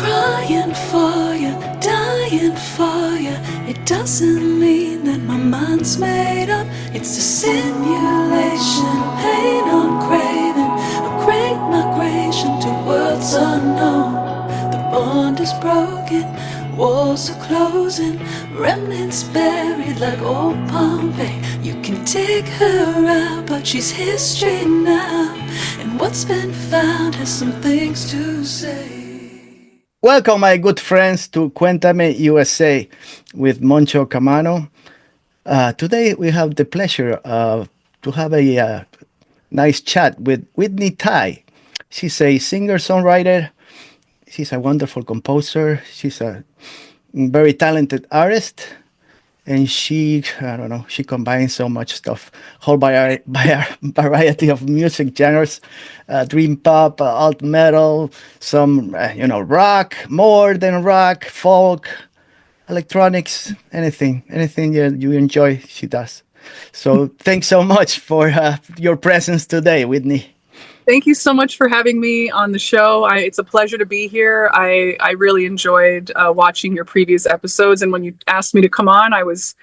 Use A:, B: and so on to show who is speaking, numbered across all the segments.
A: crying for you, dying for you. It doesn't mean that my mind's made up. It's a simulation, pain I'm craving, a great migration to worlds unknown. The bond is broken, walls are closing, remnants buried like old Pompeii. You can dig her out, but she's history now, and what's been found has some things to say.
B: Welcome, my good friends, to Cuentame USA with Moncho Camano. Today we have the pleasure to have a nice chat with Whitney Tai. She's a singer-songwriter. She's a wonderful composer. She's a very talented artist. And she combines so much stuff, whole variety of music genres, dream pop, alt metal, some, rock, more than rock, folk, electronics, anything you enjoy, she does. So thanks so much for your presence today, Whitney.
C: Thank you so much for having me on the show. It's a pleasure to be here. I really enjoyed watching your previous episodes, and when you asked me to come on, I was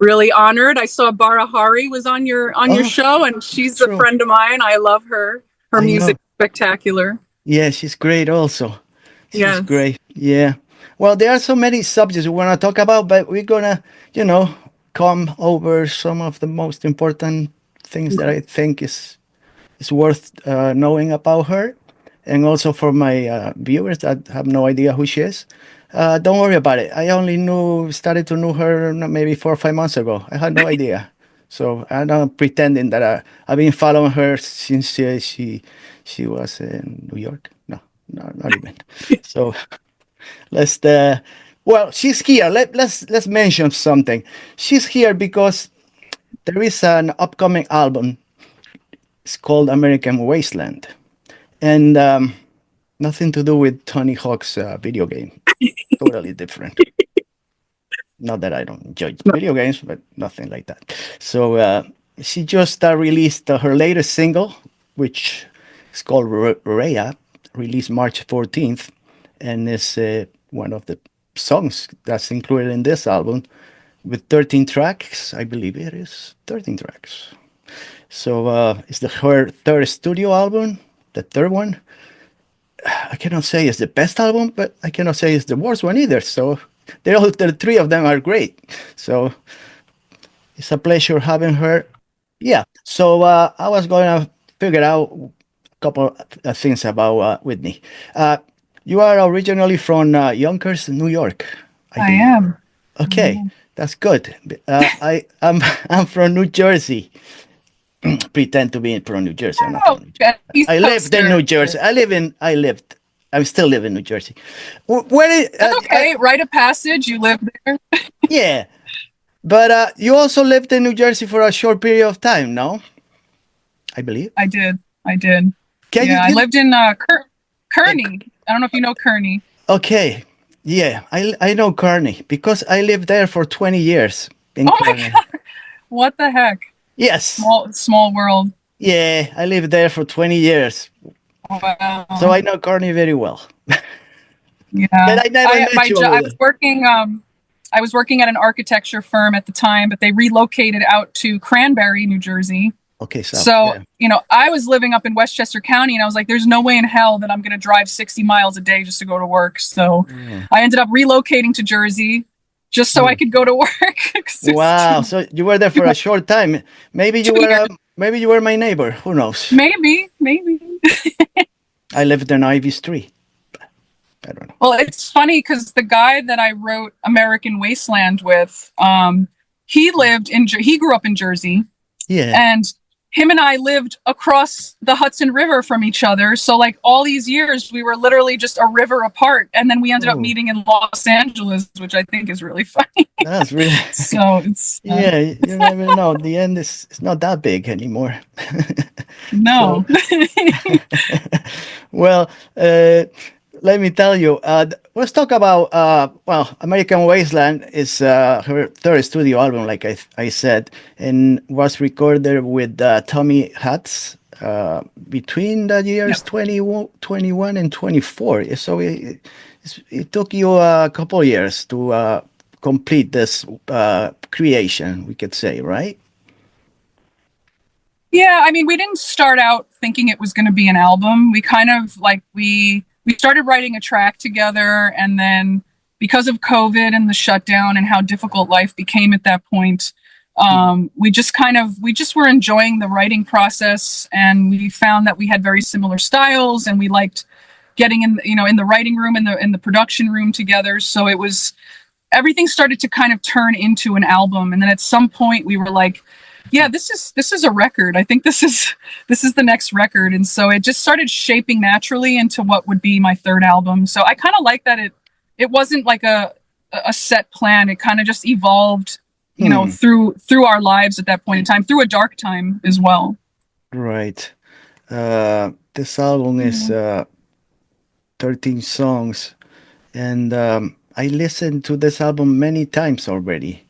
C: really honored. I saw Barahari was on your show, and she's a friend of mine. I love her. Her music is spectacular.
B: Yeah, she's great also. She's great. Yeah. Well, there are so many subjects we want to talk about, but we're going to, come over some of the most important things that I think is worth knowing about her. And also for my viewers that have no idea who she is, don't worry about it. I only started to know her maybe 4 or 5 months ago. I had no idea. So I'm not pretending that I've been following her since she was in New York. No, not even. So well, she's here. Let's mention something. She's here because there is an upcoming album. It's called American Wasteland, and nothing to do with Tony Hawk's video game. Totally different. Not that I don't enjoy video games, but nothing like that. So she just released her latest single, which is called Rhea, released March 14th, and is one of the songs that's included in this album with 13 tracks. I believe it is 13 tracks. So it's her third studio album, the third one. I cannot say it's the best album, but I cannot say it's the worst one either. So the three of them are great. So it's a pleasure having her. Yeah. So I was going to figure out a couple of things about Whitney. You are originally from Yonkers, New York.
C: I am.
B: Okay, that's good. I'm from New Jersey. Pretend to be from New Jersey. I'm not from New Jersey. I lived in New Jersey. I still live in New Jersey.
C: That's okay. Rite of passage. You lived there.
B: Yeah, but you also lived in New Jersey for a short period of time, no? I believe.
C: I did. I lived in Kearney. I don't know if you know Kearney.
B: Okay. Yeah, I know Kearney because I lived there for 20 years.
C: Oh my God. What the heck?
B: Yes.
C: Small world.
B: Yeah, I lived there for 20 years.
C: Wow.
B: So I know Kearney very well.
C: Yeah.
B: But I never met you.
C: I was working at an architecture firm at the time, but they relocated out to Cranberry, New Jersey.
B: Okay,
C: so I was living up in Westchester County, and I was like, there's no way in hell that I'm going to drive 60 miles a day just to go to work. So I ended up relocating to Jersey just so I could go to work.
B: Wow. So you were there for a short time. Maybe you were my neighbor. Who knows?
C: Maybe.
B: I lived in Ivy Street. I don't know.
C: Well, it's funny because the guy that I wrote American Wasteland with, he grew up in Jersey.
B: Yeah.
C: And him and I lived across the Hudson River from each other. So like all these years, we were literally just a river apart. And then we ended up meeting in Los Angeles, which I think is really funny.
B: That's really...
C: So it's...
B: Yeah, you never know. The end is not that big anymore.
C: No.
B: Well, let me tell you, let's talk about, American Wasteland is her third studio album, like I said, and was recorded with Tommy Hatz between the years
C: Yep.
B: 2021 and 24. So it took you a couple years to complete this creation, we could say, right?
C: Yeah, I mean, we didn't start out thinking it was going to be an album. We kind of like we started writing a track together, and then because of COVID and the shutdown and how difficult life became at that point, we just were enjoying the writing process, and we found that we had very similar styles, and we liked getting in, in the writing room and the production room together. So it was everything started to kind of turn into an album, and then at some point we were like, yeah, this is a record. I think this is the next record. And so it just started shaping naturally into what would be my third album. So I kind of like that it wasn't like a set plan. It kind of just evolved, through our lives at that point in time, through a dark time as well.
B: Right. This album is 13 songs, and I listened to this album many times already.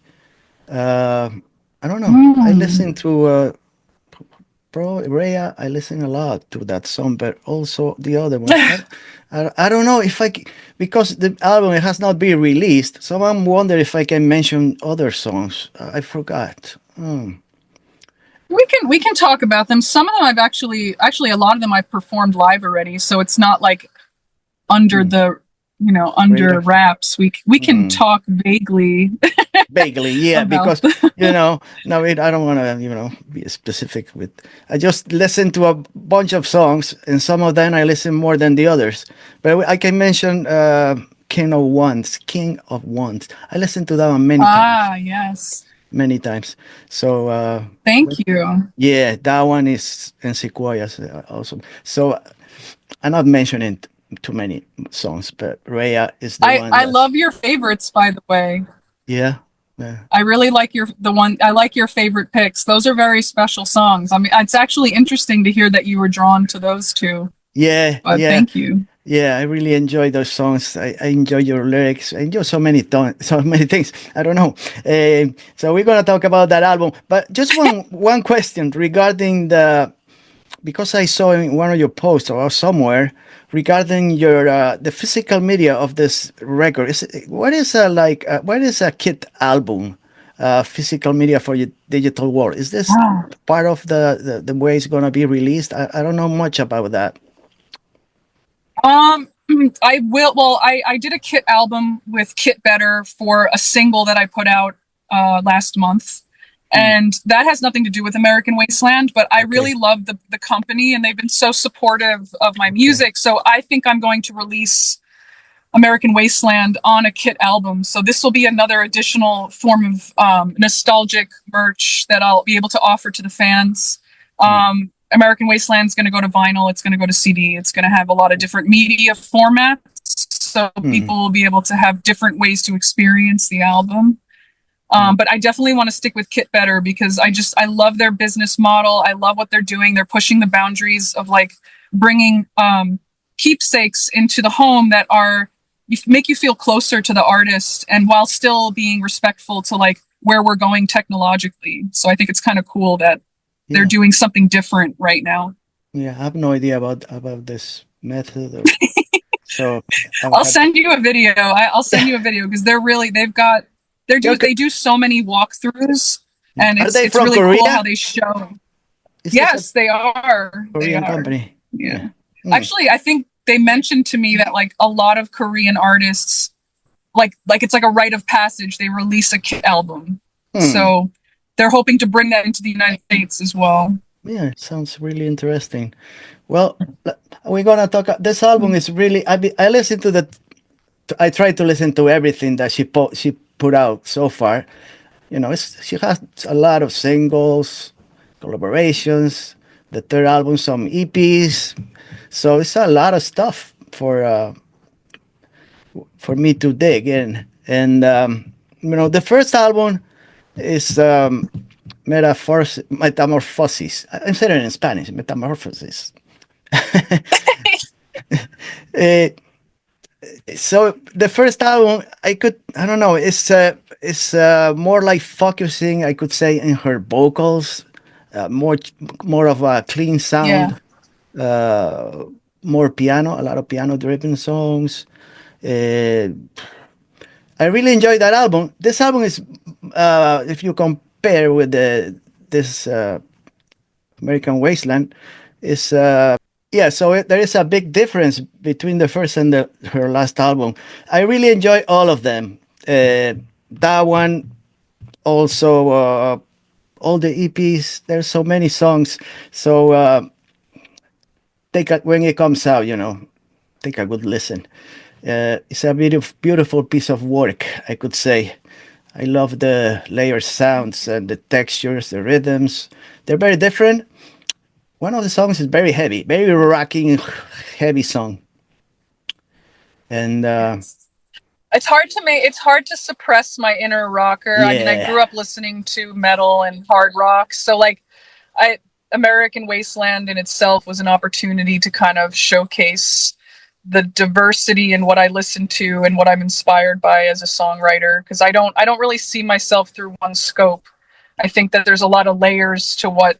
B: Uh, I don't know. I
C: Mm.
B: listened to Pro Rhea. I listen a lot to that song, but also the other ones. I don't know if because the album has not been released, so I'm wondering if I can mention other songs. I forgot.
C: We can talk about them. Some of them I've actually a lot of them I've performed live already, so it's not like under
B: Hmm.
C: the under
B: Radar.
C: wraps. We can
B: Hmm.
C: talk vaguely
B: Vaguely, yeah,
C: about
B: because no, I don't want to, be specific with. I just listen to a bunch of songs, and some of them I listen more than the others. But I can mention King of Wands. I listened to that one many times,
C: yes.
B: many times. So
C: Thank you.
B: yeah, that one is in Sequoias also. So I'm not mentioning too many songs, but Rhea is the one
C: I
B: that's
C: love your favorites, by the way.
B: yeah. Yeah.
C: I really like I like your favorite picks. Those are very special songs. I mean, it's actually interesting to hear that you were drawn to those two.
B: Yeah,
C: But
B: yeah,
C: thank you.
B: yeah. I really enjoy those songs. I enjoy your lyrics. I enjoy so many things. I don't know. So we're gonna talk about that album, but just one question regarding because I saw in one of your posts or somewhere regarding your the physical media of this record. What is what is a kit album? Physical media for your digital world. Is this
C: Wow.
B: part of the way it's gonna be released? I don't know much about that.
C: Um, I will. Well, I did a Kit album with Kit Better for a single that I put out last month,
B: Hmm.
C: and that has nothing to do with American Wasteland. But I
B: Okay.
C: really love the company, and they've been so supportive of my
B: Okay.
C: music. So I think I'm going to release American Wasteland on a Kit album. So this will be another additional form of nostalgic merch that I'll be able to offer to the fans.
B: Hmm.
C: American Wasteland is going to go to vinyl. It's going to go to CD. It's going to have a lot of different media formats. So
B: Hmm.
C: people will be able to have different ways to experience the album.
B: Yeah.
C: But I definitely want to stick with Kit Better because I love their business model. I love what they're doing. They're pushing the boundaries of like bringing keepsakes into the home that are make you feel closer to the artist and while still being respectful to like where we're going technologically. So I think it's kind of cool that they're
B: Yeah.
C: doing something different right now.
B: Yeah. I have no idea about this method. So I will
C: I'll
B: have to.
C: send you a video. I'll send you a video because
B: They're
C: they do so many walkthroughs and
B: Are they
C: it's
B: from
C: really cool how
B: Korea?
C: they show.
B: Is this a
C: Yes, they are. They
B: Korean
C: are.
B: company? Yeah.
C: Yeah.
B: Hmm.
C: Actually, I think they mentioned to me that like a lot of Korean artists like it's like a rite of passage. They release a Kit album.
B: Hmm.
C: So they're hoping to bring that into the United States as well.
B: Yeah, it sounds really interesting. Well, we're gonna talk. This album is really. I listen to the. I try to listen to everything that she put out so far. She has a lot of singles, collaborations. The third album, some EPs. So it's a lot of stuff for me to dig in. And the first album is Metamorphosis. I'm saying it in Spanish, Metamorphosis. Eh, so the first album, I don't know, it's more like focusing, I could say, in her vocals, more of a clean
C: Yeah.
B: sound, uh, more piano, a lot of piano driven songs. Uh, I really enjoyed that album. This album is, if you compare with this American Wasteland, is yeah. So there is a big difference between the first and her last album. I really enjoy all of them. That one also. All the EPs. There's so many songs. So when it comes out, take a good listen. It's a beautiful piece of work, I could say. I love the layered sounds and the textures, the rhythms. They're very different. One of the songs is very heavy, very rocking, heavy song. And
C: Yes. It's hard to suppress my inner rocker. I mean, I
B: yeah,
C: grew up listening to metal and hard rock, so like I American Wasteland in itself was an opportunity to kind of showcase the diversity in what I listen to and what I'm inspired by as a songwriter, because I don't really see myself through one scope. I think that there's a lot of layers to what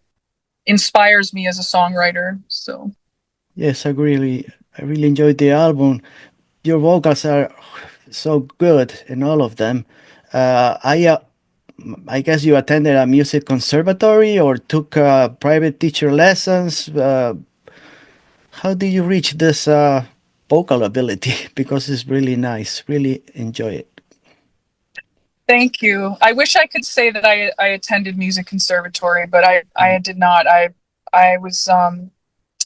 C: inspires me as a songwriter. So
B: yes, I really enjoyed the album. Your vocals are so good in all of them. I guess you attended a music conservatory or took private teacher lessons. How did you reach this vocal ability? Because it's really nice. Really enjoy it.
C: thank you. I wish I could say that I attended music conservatory, but I did not. I was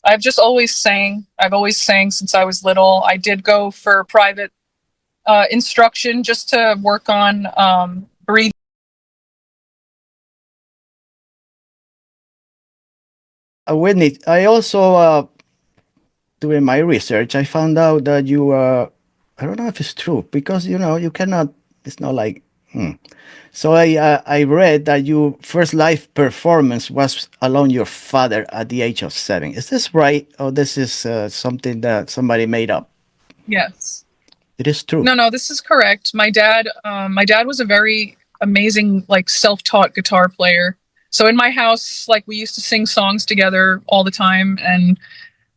C: I've just always sang. I've always sang since I was little. I did go for private instruction just to work on breathing.
B: Whitney, I also doing my research. I found out that you. I don't know if it's true because you cannot. It's not like. So I read that your first live performance was along your father at the age of 7. Is this right, or this is something that somebody made up?
C: Yes.
B: It is true.
C: No, no, this is correct. My dad was a very amazing, like self-taught guitar player. So in my house, like we used to sing songs together all the time, and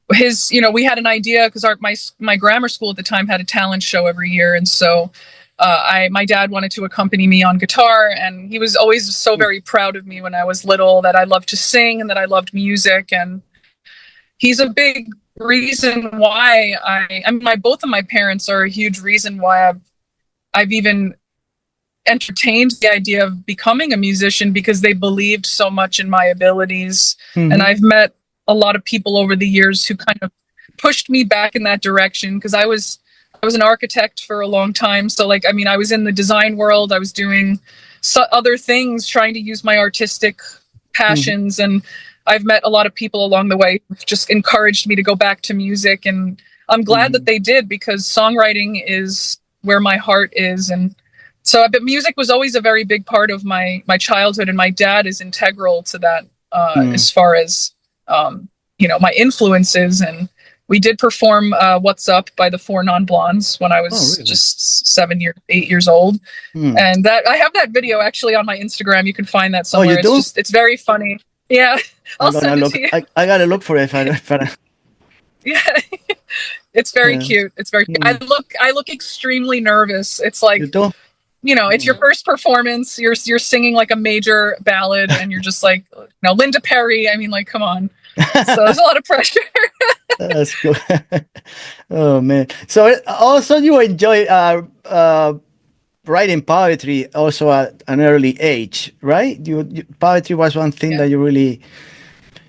C: we had an idea because my grammar school at the time had a talent show every year, and so my dad wanted to accompany me on guitar, and he was always so very proud of me when I was little that I loved to sing and that I loved music, and he's a big reason why I mean my both of my parents are a huge reason why I've even entertained the idea of becoming a musician, because they believed so much in my abilities. And
B: Hmm.
C: I've met a lot of people over the years who kind of pushed me back in that direction, because I was an architect for a long time. So like, I mean, I was in the design world. I was doing other things, trying to use my artistic
B: Hmm.
C: passions. And I've met a lot of people along the way who've just encouraged me to go back to music. And I'm glad that
B: Hmm.
C: they did, because songwriting is where my heart is. And so, but music was always a very big part of my childhood, and my dad is integral to that,
B: Hmm.
C: as far as my influences. And we did perform "What's Up" by the Four Non Blondes when I
B: Oh,
C: was
B: really?
C: just 8 years old,
B: Hmm.
C: and that I have that video actually on my Instagram. You can find that
B: Oh, you
C: somewhere.
B: do?
C: It's very funny. Yeah, I'll
B: I'm gonna
C: send it
B: look.
C: to you.
B: I gotta look for it. If I
C: Yeah, it's very
B: yeah.
C: cute. It's very cute.
B: Hmm.
C: I look extremely nervous. It's
B: You
C: like,
B: do?
C: it's
B: Hmm.
C: your first performance. You're singing like a major ballad, and you're just like, Linda Perry. I mean, like, come on. So there's a lot of pressure.
B: That's cool. Oh man! So also you enjoy writing poetry also at an early age, right? Poetry was one thing
C: Yeah.
B: that you really.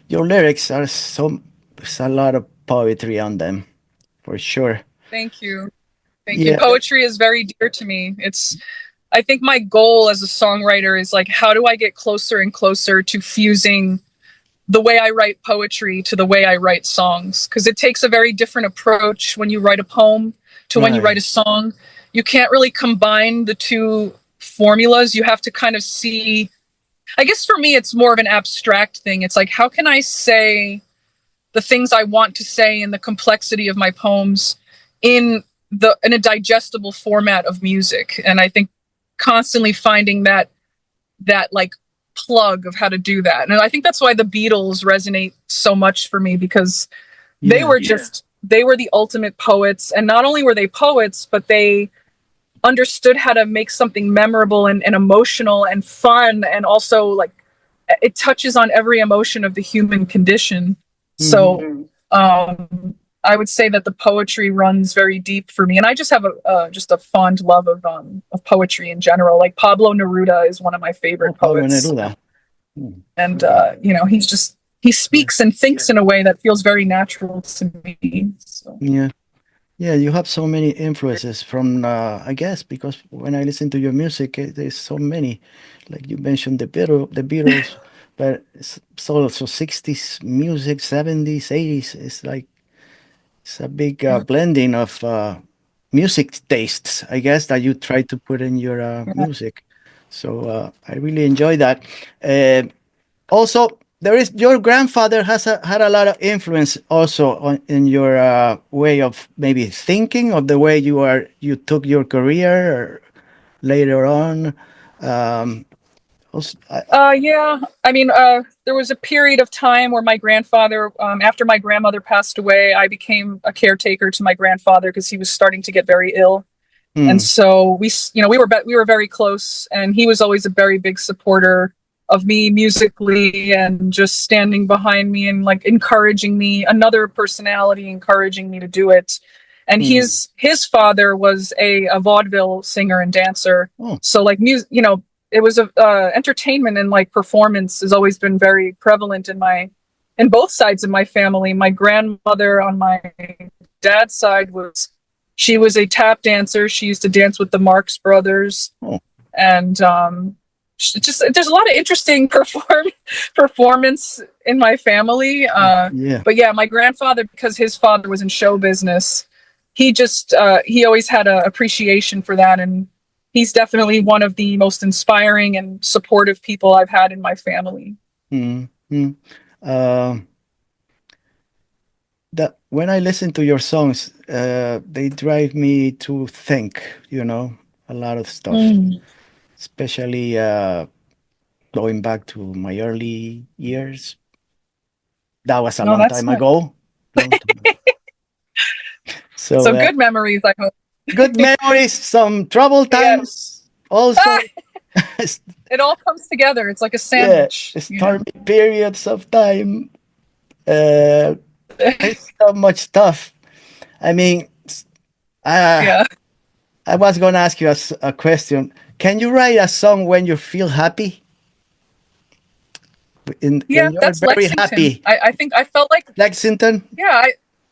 B: Your lyrics are so. There's a lot of poetry on them, for sure.
C: Thank you. Thank you.
B: Yeah.
C: Poetry is very dear to me. I think my goal as a songwriter is like, how do I get closer and closer to fusing the way I write poetry to the way I write songs? Because it takes a very different approach when you write a poem to when you write
B: Right.
C: a song. You can't really combine the two formulas. You have to kind of see, I guess for me, it's more of an abstract thing. It's like, how can I say the things I want to say and the complexity of my poems in a digestible format of music? And I think constantly finding that like plug of how to do that. And I think that's why the Beatles resonate so much for me, because they
B: Yeah.
C: were just, they were the ultimate poets. And not only were they poets, but they understood how to make something memorable and emotional and fun. And also, like, it touches on every emotion of the human condition.
B: Hmm.
C: So, I would say that the poetry runs very deep for me, and I just have just a fond love of poetry in general. Like Pablo Neruda is one of my
B: Oh,
C: favorite
B: Pablo
C: poets,
B: Neruda. Hmm.
C: and he
B: Yeah.
C: speaks and thinks in a way that feels very natural to me. So.
B: Yeah. Yeah, you have so many influences from, I guess, because when I listen to your music, there's so many. Like you mentioned the Beatles, but it's also 60s music, 70s, 80s. It's like it's a big blending of music tastes, I guess, that you try to put in your music. So I really enjoy that. Uh, Also, there is your grandfather had a lot of influence also in your way of maybe thinking, of the way you took your career or later on. Um, also,
C: Yeah. I mean, there was a period of time where my grandfather, after my grandmother passed away, I became a caretaker to my grandfather because he was starting to get very ill. And
B: hmm,
C: so we were very close, and he was always a very big supporter of me musically, and just standing behind me and like encouraging me, another personality encouraging me to do it. And
B: hmm.
C: his father was a vaudeville singer and dancer.
B: Oh,
C: So like music, it was a entertainment and like performance has always been very prevalent in both sides of my family. My grandmother on my dad's side she was a tap dancer. She used to dance with the Marx Brothers,
B: oh,
C: and just there's a lot of interesting performance in my family.
B: yeah.
C: But yeah, my grandfather, because his father was in show business, he always had an appreciation for that, and he's definitely one of the most inspiring and supportive people I've had in my family.
B: Hmm, hmm. Um, that when I listen to your songs, they drive me to think, a lot of stuff,
C: Mm.
B: especially going back to my early years. That was a
C: No,
B: long
C: that's
B: time
C: not
B: ago. Long time ago. So
C: so good memories, I hope.
B: good memories, some trouble
C: Yes.
B: times also.
C: It all comes together. It's like a
B: Yeah,
C: sandwich,
B: stormy periods of time. Uh, there's so much stuff. I mean, uh,
C: Yeah.
B: I was gonna ask you a question. Can you write a song when you feel happy?
C: Yeah,
B: When you're
C: that's
B: very
C: Lexington.
B: happy,
C: I think I felt like,
B: Lexington.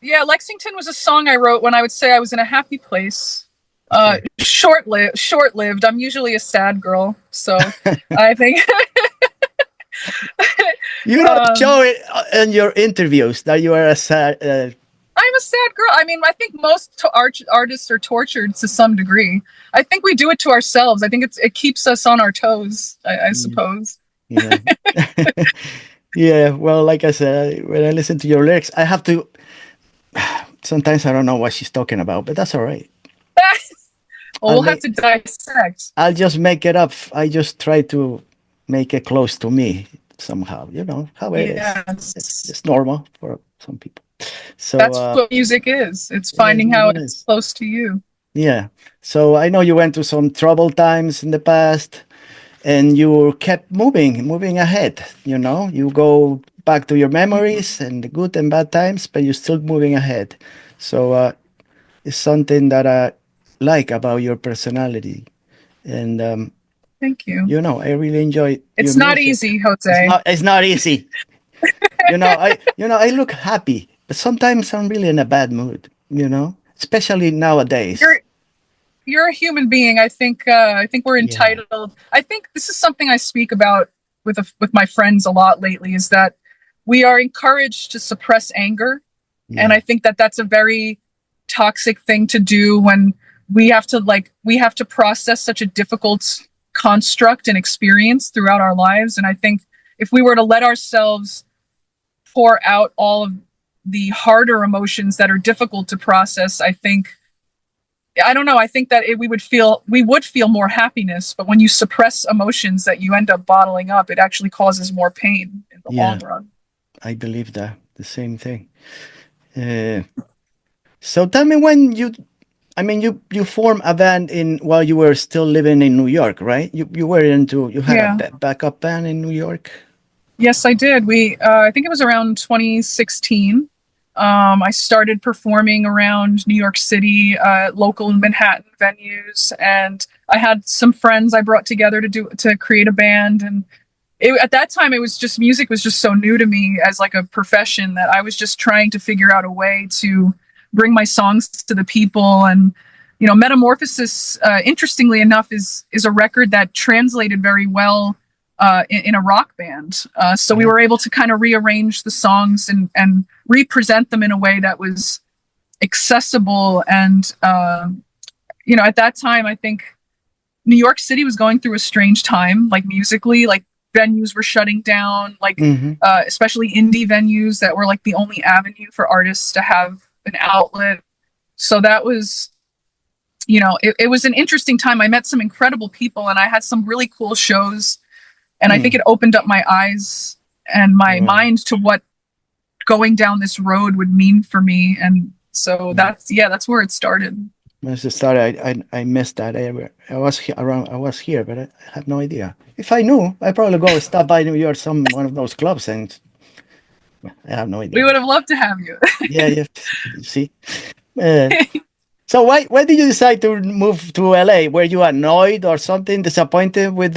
C: yeah, Lexington was a song I wrote when I would say I was in a happy place.
B: Okay.
C: Short lived. I'm usually a sad girl, so I think
B: You don't
C: um,
B: show it in your interviews that you are a sad.
C: I'm a sad girl. I mean, I think most artists are tortured to some degree. I think we do it to ourselves. I think it keeps us on our toes. I suppose.
B: Yeah. Yeah. Well, like I said, when I listen to your lyrics, I have to. Sometimes I don't know what she's talking about, but that's all right.
C: Well,
B: I'll
C: we'll have
B: make.
C: to dissect.
B: I'll just make it up. I just try to make it close to me somehow. You know how it is. It's
C: Yes.
B: just normal for some people. So
C: That's what music is. It's
B: it is
C: finding
B: what
C: how
B: it
C: it's
B: is.
C: close to you.
B: Yeah. So I know you went through some troubled times in the past, and you kept moving ahead. You go back to your memories and the good and bad times, but you're still moving ahead. So it's something that I like about your personality, and
C: Thank you.
B: I really enjoy your
C: It's not
B: music.
C: easy,
B: It's
C: Jose.
B: not it's not easy. I look happy, but sometimes I'm really in a bad mood. Especially nowadays.
C: You're you're a human being. I think we're
B: Yeah,
C: entitled. I think this is something I speak about with my friends a lot lately, is that we are encouraged to suppress anger, and
B: yeah,
C: I think that that's a very toxic thing to do when we have to process such a difficult construct and experience throughout our lives. And I think if we were to let ourselves pour out all of the harder emotions that are difficult to process, I think I don't know. I think that we would feel more happiness, but when you suppress emotions that you end up bottling up, it actually causes more pain in the
B: Yeah,
C: long run.
B: I believe that the same thing. Uh, so tell me when I mean, you formed a band in while you were still living in New York, right? You were into you had a
C: Yeah.
B: backup band in New York.
C: Yes, I did. I think it was around 2016. I started performing around New York City, local Manhattan venues, and I had some friends I brought together to create a band. And at that time, it was just music was just so new to me as like a profession that I was just trying to figure out a way to bring my songs to the people. And Metamorphosis, interestingly enough, is a record that translated very well in a rock band. So we
B: Uh-huh.
C: were able to kind of rearrange the songs and represent them in a way that was accessible. And at that time, I think New York City was going through a strange time, like musically, like venues were shutting down, like
B: Mm-hmm.
C: especially indie venues that were like the only avenue for artists to have an outlet. So that was, it was an interesting time. I met some incredible people and I had some really cool shows. And I think
B: Hmm.
C: it opened up my eyes and my
B: Right.
C: mind to what going down this road would mean for me. And so
B: Hmm.
C: that's where it started.
B: Once it started, I missed that area. Around. I was here, but I have no idea. If I knew, I'd probably go stop by New York, some one of those clubs, and I have no
C: We
B: idea.
C: would have loved to have you.
B: Yeah, yeah. You see. Uh, so why did you decide to move to LA? Were you annoyed or something, disappointed with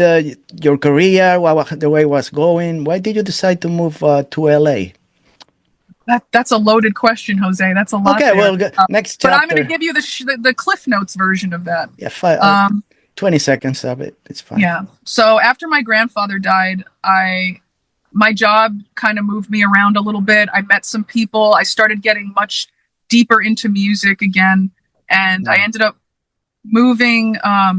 B: your career, the way it was going? Why did you decide to move to LA?
C: That's a loaded question, Jose. That's a lot
B: Okay,
C: there.
B: well, next
C: But I'm going to
B: chapter.
C: give you the Cliff Notes version of that.
B: Yeah,
C: Um,
B: 20 seconds of it. It's fine.
C: yeah. So after my grandfather died, my job kind of moved me around a little bit. I met some people. I started getting much deeper into music again, and I
B: Mm.
C: ended up moving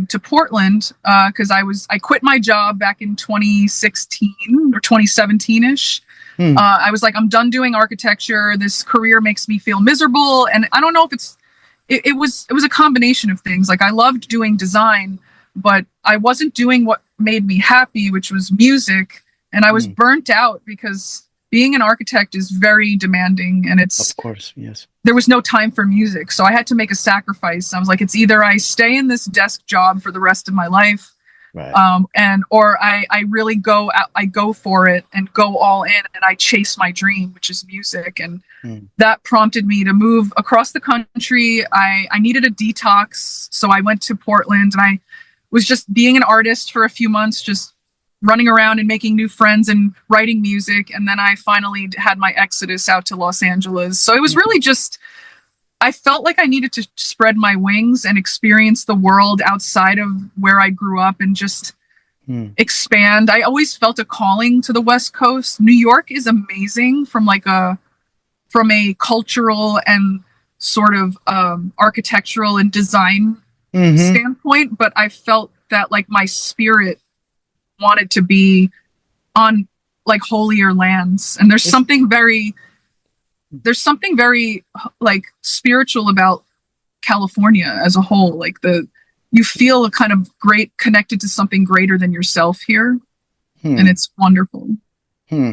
C: to Portland because I quit my job back in 2016 or 2017 ish.
B: Hmm.
C: I was like, I'm done doing architecture. This career makes me feel miserable, and I don't know if it was a combination of things. Like I loved doing design, but I wasn't doing what made me happy, which was music, and I was
B: Hmm.
C: burnt out because being an architect is very demanding, and it's
B: Of course, yes.
C: there was no time for music. So I had to make a sacrifice. I was like, it's either I stay in this desk job for the rest of my life,
B: Right.
C: and or I really I go for it and go all in and I chase my dream, which is music. And
B: Hmm.
C: that prompted me to move across the country. I needed a detox. So I went to Portland and I was just being an artist for a few months, just running around and making new friends and writing music. And then I finally had my exodus out to Los Angeles. So it was really just, I felt like I needed to spread my wings and experience the world outside of where I grew up and just
B: Hmm.
C: expand. I always felt a calling to the West Coast. New York is amazing from a cultural and sort of architectural and design
B: Mm-hmm.
C: standpoint, but I felt that like my spirit wanted to be on like holier lands. And
B: It's
C: there's something very like spiritual about California as a whole. Like you feel a kind of great connected to something greater than yourself here, and
B: hmm.
C: it's wonderful.
B: Hmm.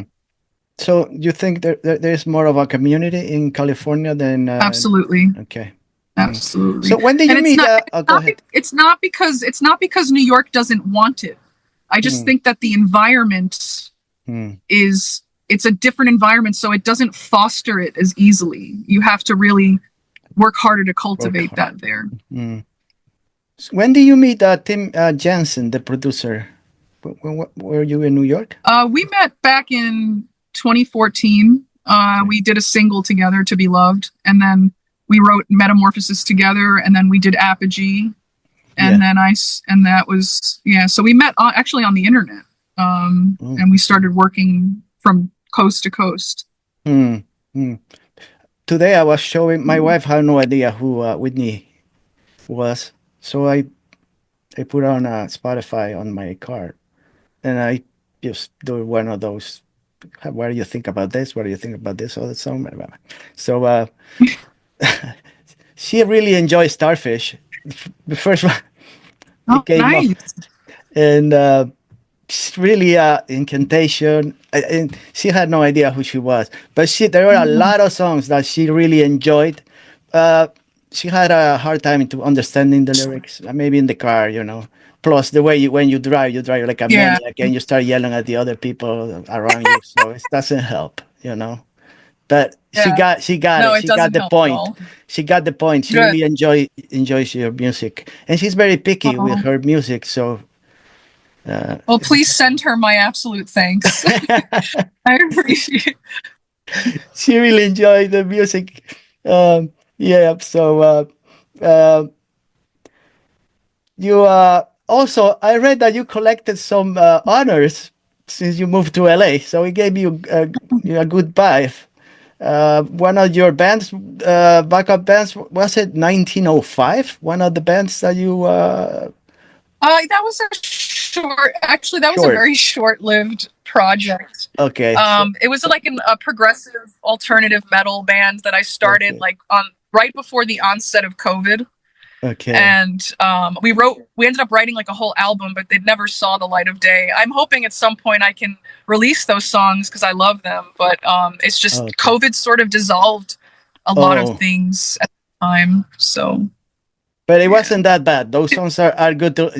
B: So you think there's more of a community in California than
C: Absolutely.
B: okay. Hmm.
C: Absolutely.
B: So when did
C: And
B: you meet? Oh, go ahead.
C: it's not because New York doesn't want it. I just
B: Hmm.
C: think that the environment
B: Hmm.
C: it's a different environment, so it doesn't foster it as easily. You have to really work harder to
B: Work
C: cultivate
B: hard.
C: that there.
B: Hmm. So when did you meet Tim Jensen, the producer? Were you in New York?
C: We met back in 2014.
B: Okay.
C: We did a single together, "To Be Loved," and then we wrote Metamorphosis together, and then we did Apogee, and
B: Yeah.
C: then and that was yeah. So we met actually on the internet,
B: Oh.
C: and we started working from coast to coast.
B: Hmm. Hmm. Today I was showing my wife had no idea who Whitney was, so I put on Spotify on my car, and I just do one of those. What do you think about this? What do you think about this other song? Blah, blah, blah. So she really enjoys Starfish, the first one
C: Oh,
B: came off,
C: nice.
B: and it's really incantation. And she had no idea who she was, but there were a lot of songs that she really enjoyed. Uh, she had a hard time to understanding the lyrics, maybe in the car, you know. Plus, the way you drive, you drive like a
C: Yeah.
B: maniac, and you start yelling at the other people around you. So it doesn't help, you know. But
C: Yeah.
B: she got
C: No,
B: it.
C: it
B: She got
C: doesn't
B: the
C: help at
B: point.
C: all.
B: She got the point. She
C: Good.
B: really enjoys your music, and she's very picky with
C: Oh.
B: her music. So
C: Well, please send her my absolute thanks. I appreciate.
B: she really enjoyed the music. Yeah. So uh, you also, I read that you collected some honors since you moved to LA. So it gave you a good vibe. One of your bands, backup bands, was it 1905? One of the bands that you
C: That was a short. Actually, that was a
B: short.
C: very short-lived project.
B: Okay. So,
C: It was like a progressive alternative metal band that I started
B: okay.
C: like on right before the onset of COVID.
B: Okay.
C: And we ended up writing like a whole album, but they never saw the light of day. I'm hoping at some point I can release those songs because I love them, but it's just
B: Okay.
C: COVID sort of dissolved a lot of
B: Oh,
C: things at the time. So
B: but it
C: yeah.
B: wasn't that bad. Those songs are good to.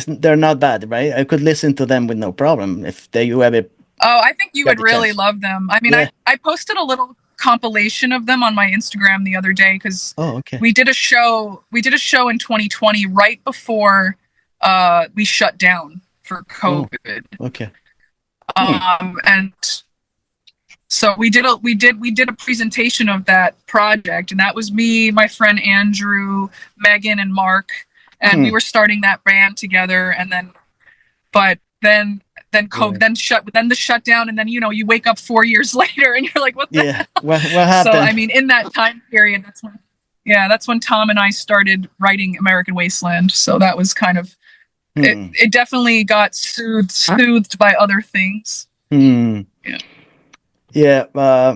B: They're not bad, right? I could listen to them with no problem if they you ever
C: Oh, I think you
B: got
C: would
B: the
C: really
B: chance.
C: love them. I mean,
B: Yeah.
C: I posted a little compilation of them on my Instagram the other day because
B: Oh, okay.
C: we did a show in 2020 right before we shut down for
B: Oh,
C: COVID.
B: okay. Hmm.
C: And so we did a presentation of that project, and that was me, my friend Andrew, Megan, and Mark, and we
B: Hmm.
C: were starting that band together. And then, but then COVID,
B: Right.
C: then the shutdown, and then you wake up 4 years later, and you're like, what the
B: Yeah.
C: hell?
B: What
C: So I
B: happened?
C: mean, in that time period, that's when Tom and I started writing American Wasteland. So that was kind of it.
B: Hmm.
C: It definitely got soothed by other things.
B: Hmm.
C: Yeah.
B: Yeah.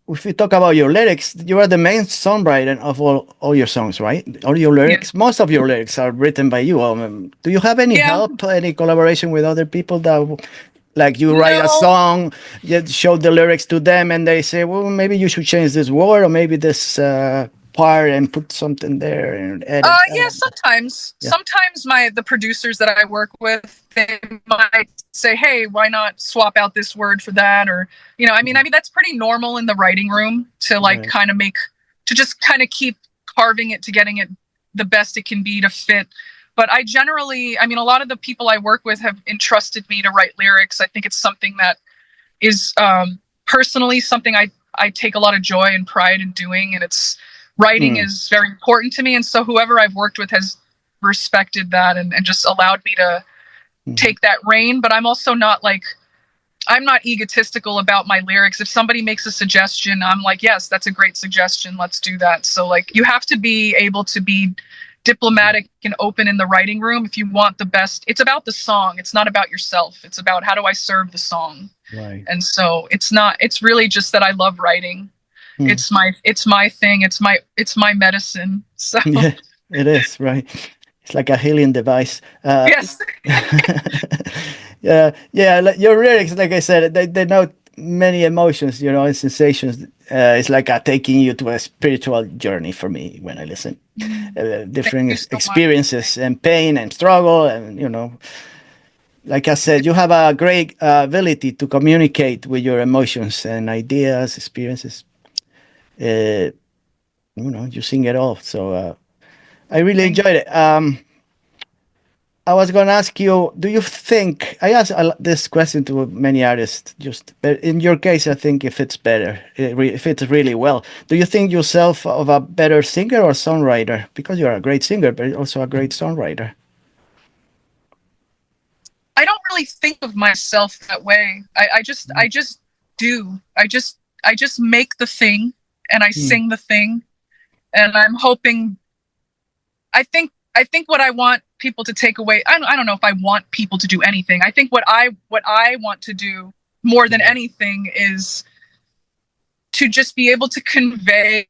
B: If you talk about your lyrics, you are the main songwriter of all your songs, right? All your
C: Yeah.
B: lyrics, most of your lyrics are written by you. Do you have any
C: Yeah.
B: help, any collaboration with other people that, like, you write a
C: No.
B: song, you show the lyrics to them, and they say, well, maybe you should change this word or maybe this part and put something there and edit
C: Yeah,
B: that.
C: sometimes.
B: Yeah.
C: Sometimes the producers that I work with, they might say, "Hey, why not swap out this word for that?" Or, I mean that's pretty normal in the writing room to like
B: Right.
C: kind of to just kind of keep carving it to getting it the best it can be to fit. But I mean, a lot of the people I work with have entrusted me to write lyrics. I think it's something that is personally something I take a lot of joy and pride in doing, and it's writing
B: Hmm.
C: is very important to me. And so whoever I've worked with has respected that and just allowed me to
B: Hmm.
C: take that reign. But I'm also not like I'm not egotistical about my lyrics. If somebody makes a suggestion, I'm like, yes, that's a great suggestion. Let's do that. So like you have to be able to be diplomatic and open in the writing room if you want the best. It's about the song. It's not about yourself. It's about how do I serve the song.
B: Right.
C: And so it's really just that I love writing.
B: Hmm.
C: It's my thing. It's my medicine. So
B: Yeah, it is, right. It's like a healing device.
C: yes.
B: Yeah, yeah. Your lyrics, like I said, they denote many emotions, you know, and sensations. It's like taking you to a spiritual journey for me when I listen.
C: Thank
B: Different
C: you so much.
B: experiences and pain and struggle, and you know, like I said, you have a great ability to communicate with your emotions and ideas, experiences. You know, you sing it all, so I really
C: Thank
B: enjoyed it. I was going to ask you, do you think, I ask this question to many artists, just, but in your case, I think if it's better, if it's really well, do you think yourself of a better singer or songwriter? Because you're a great singer, but also a great songwriter.
C: I don't really think of myself that way. I just do. I just make the thing and I
B: Mm,
C: sing the thing and I'm hoping I think what I want people to take away I don't know if I want people to do anything. I think what I want to do more than
B: right.
C: anything is to just be able to convey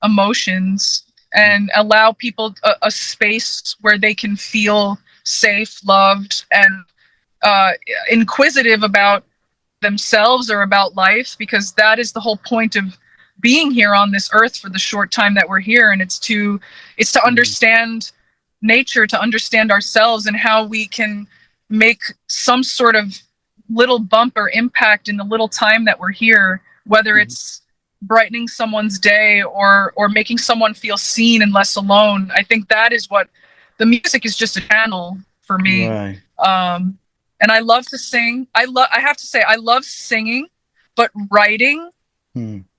C: emotions and allow people a space where they can feel safe, loved, and inquisitive about themselves or about life, because that is the whole point of being here on this earth for the short time that we're here. And it's to understand nature, to understand ourselves, and how we can make some sort of little bump or impact in the little time that we're here, whether it's brightening someone's day or making someone feel seen and less alone. I think that is what the music is, just a channel for me.
B: Right.
C: And I love to sing. I have to say, I love singing, but writing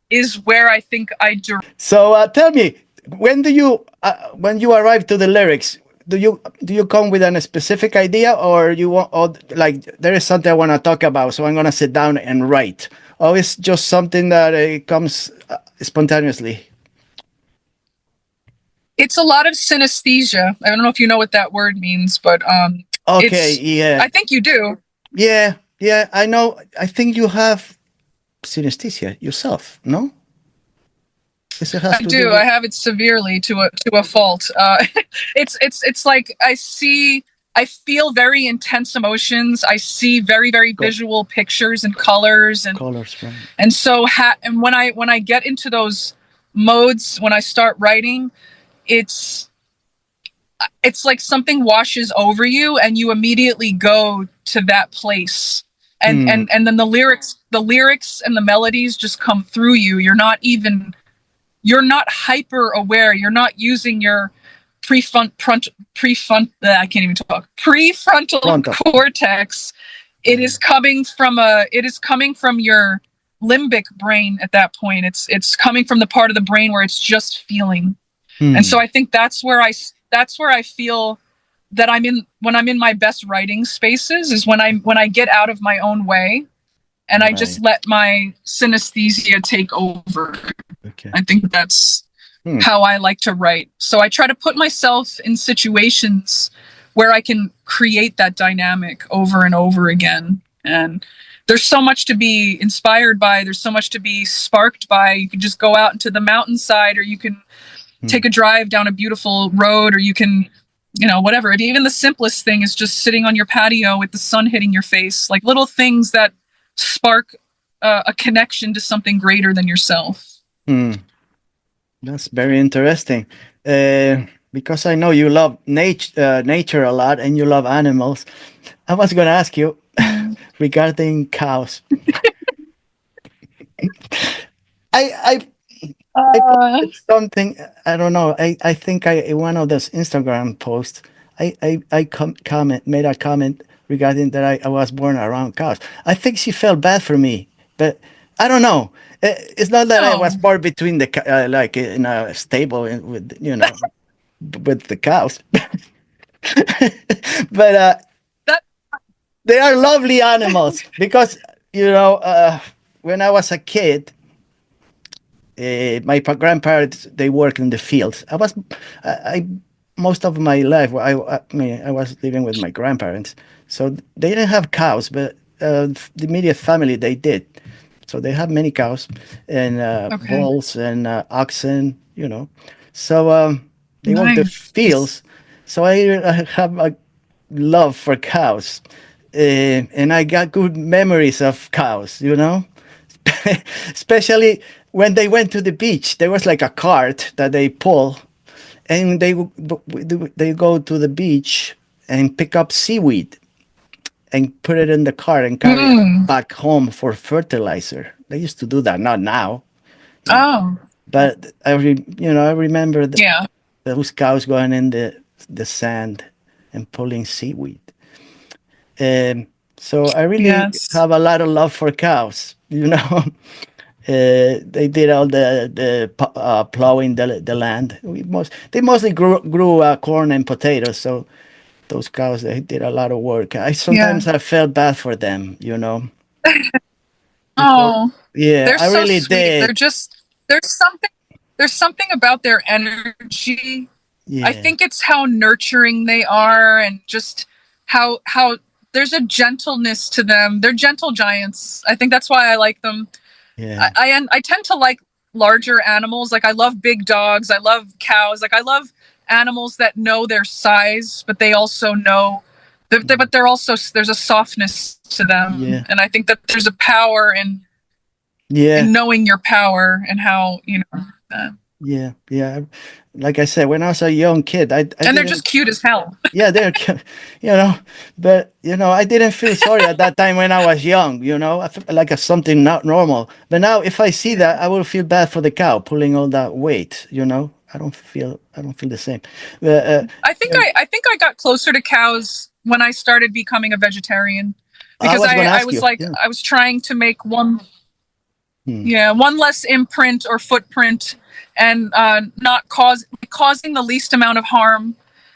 C: is where I think I
B: So tell me, when you arrive to the lyrics, do you come with a specific idea, or you want, or like, there is something I want to talk about, so I'm gonna sit down and write, or it's just something that comes spontaneously?
C: It's a lot of synesthesia. I don't know if you know what that word means, but
B: Okay, yeah,
C: I think you do.
B: yeah, I know. I think you have synesthesia yourself, no? This has
C: I
B: to do
C: do.
B: with.
C: I have it severely to a fault. It's like I feel very intense emotions. I see very, very visual pictures and colors, and
B: Colors from.
C: and so and when I get into those modes, when I start writing, it's like something washes over you and you immediately go to that place. And then the lyrics and the melodies just come through you. You're not hyper aware. You're not using your prefrontal
B: Frontal.
C: cortex. It is coming from your limbic brain at that point. It's coming from the part of the brain where it's just feeling. And so I think that's where I feel that when I'm in my best writing spaces, is when I get out of my own way and I just let my synesthesia take over.
B: Okay.
C: I think that's how I like to write. So I try to put myself in situations where I can create that dynamic over and over again. And there's so much to be inspired by. There's so much to be sparked by. You can just go out into the mountainside, or you can take a drive down a beautiful road, or you can, whatever. Even the simplest thing is just sitting on your patio with the sun hitting your face, like little things that spark a connection to something greater than yourself.
B: That's very interesting, because I know you love nature a lot, and you love animals. I was going to ask you regarding cows. I posted something. I don't know. I think in one of those Instagram posts, made a comment regarding that I was born around cows. I think she felt bad for me, but I don't know. It's not that I was born between the like in a stable with with the cows, but they are lovely animals, because when I was a kid, my grandparents, they worked in the fields. I most of my life I was living with my grandparents, so they didn't have cows, but the immediate family, they did. So they have many cows and bulls and oxen, So they work the fields. So I have a love for cows, and I got good memories of cows, especially when they went to the beach. There was like a cart that they pull, and they go to the beach and pick up seaweed and put it in the cart and carry it back home for fertilizer. They used to do that, not now. But I remember those cows going in the sand and pulling seaweed. So I really have a lot of love for cows. They did all the plowing the land. They mostly grew corn and potatoes. So those cows, they did a lot of work. I felt bad for them. Yeah,
C: they're
B: I
C: so
B: really
C: sweet.
B: did.
C: There's something about their energy.
B: Yeah.
C: I think it's how nurturing they are, and just how there's a gentleness to them. They're gentle giants. I think that's why I like them.
B: Yeah.
C: I tend to like larger animals. Like I love big dogs. I love cows. Like I love animals that know their size, but they also know but they're also, there's a softness to them.
B: Yeah.
C: And I think that there's a power
B: Yeah.
C: in knowing your power and how, you know,
B: Yeah. Yeah. Like I said, when I was a young kid, I
C: and they're just
B: didn't.
C: cute as hell.
B: Yeah, they're, you know, but I didn't feel sorry at that time when I was young. I felt like a something not normal. But now, if I see that, I will feel bad for the cow pulling all that weight. I don't feel the same. But,
C: I think I got closer to cows when I started becoming a vegetarian,
B: I
C: because
B: was going to
C: I
B: ask
C: was
B: you.
C: like,
B: Yeah.
C: I was trying to make
B: Hmm.
C: one less imprint or footprint, and not causing the least amount of harm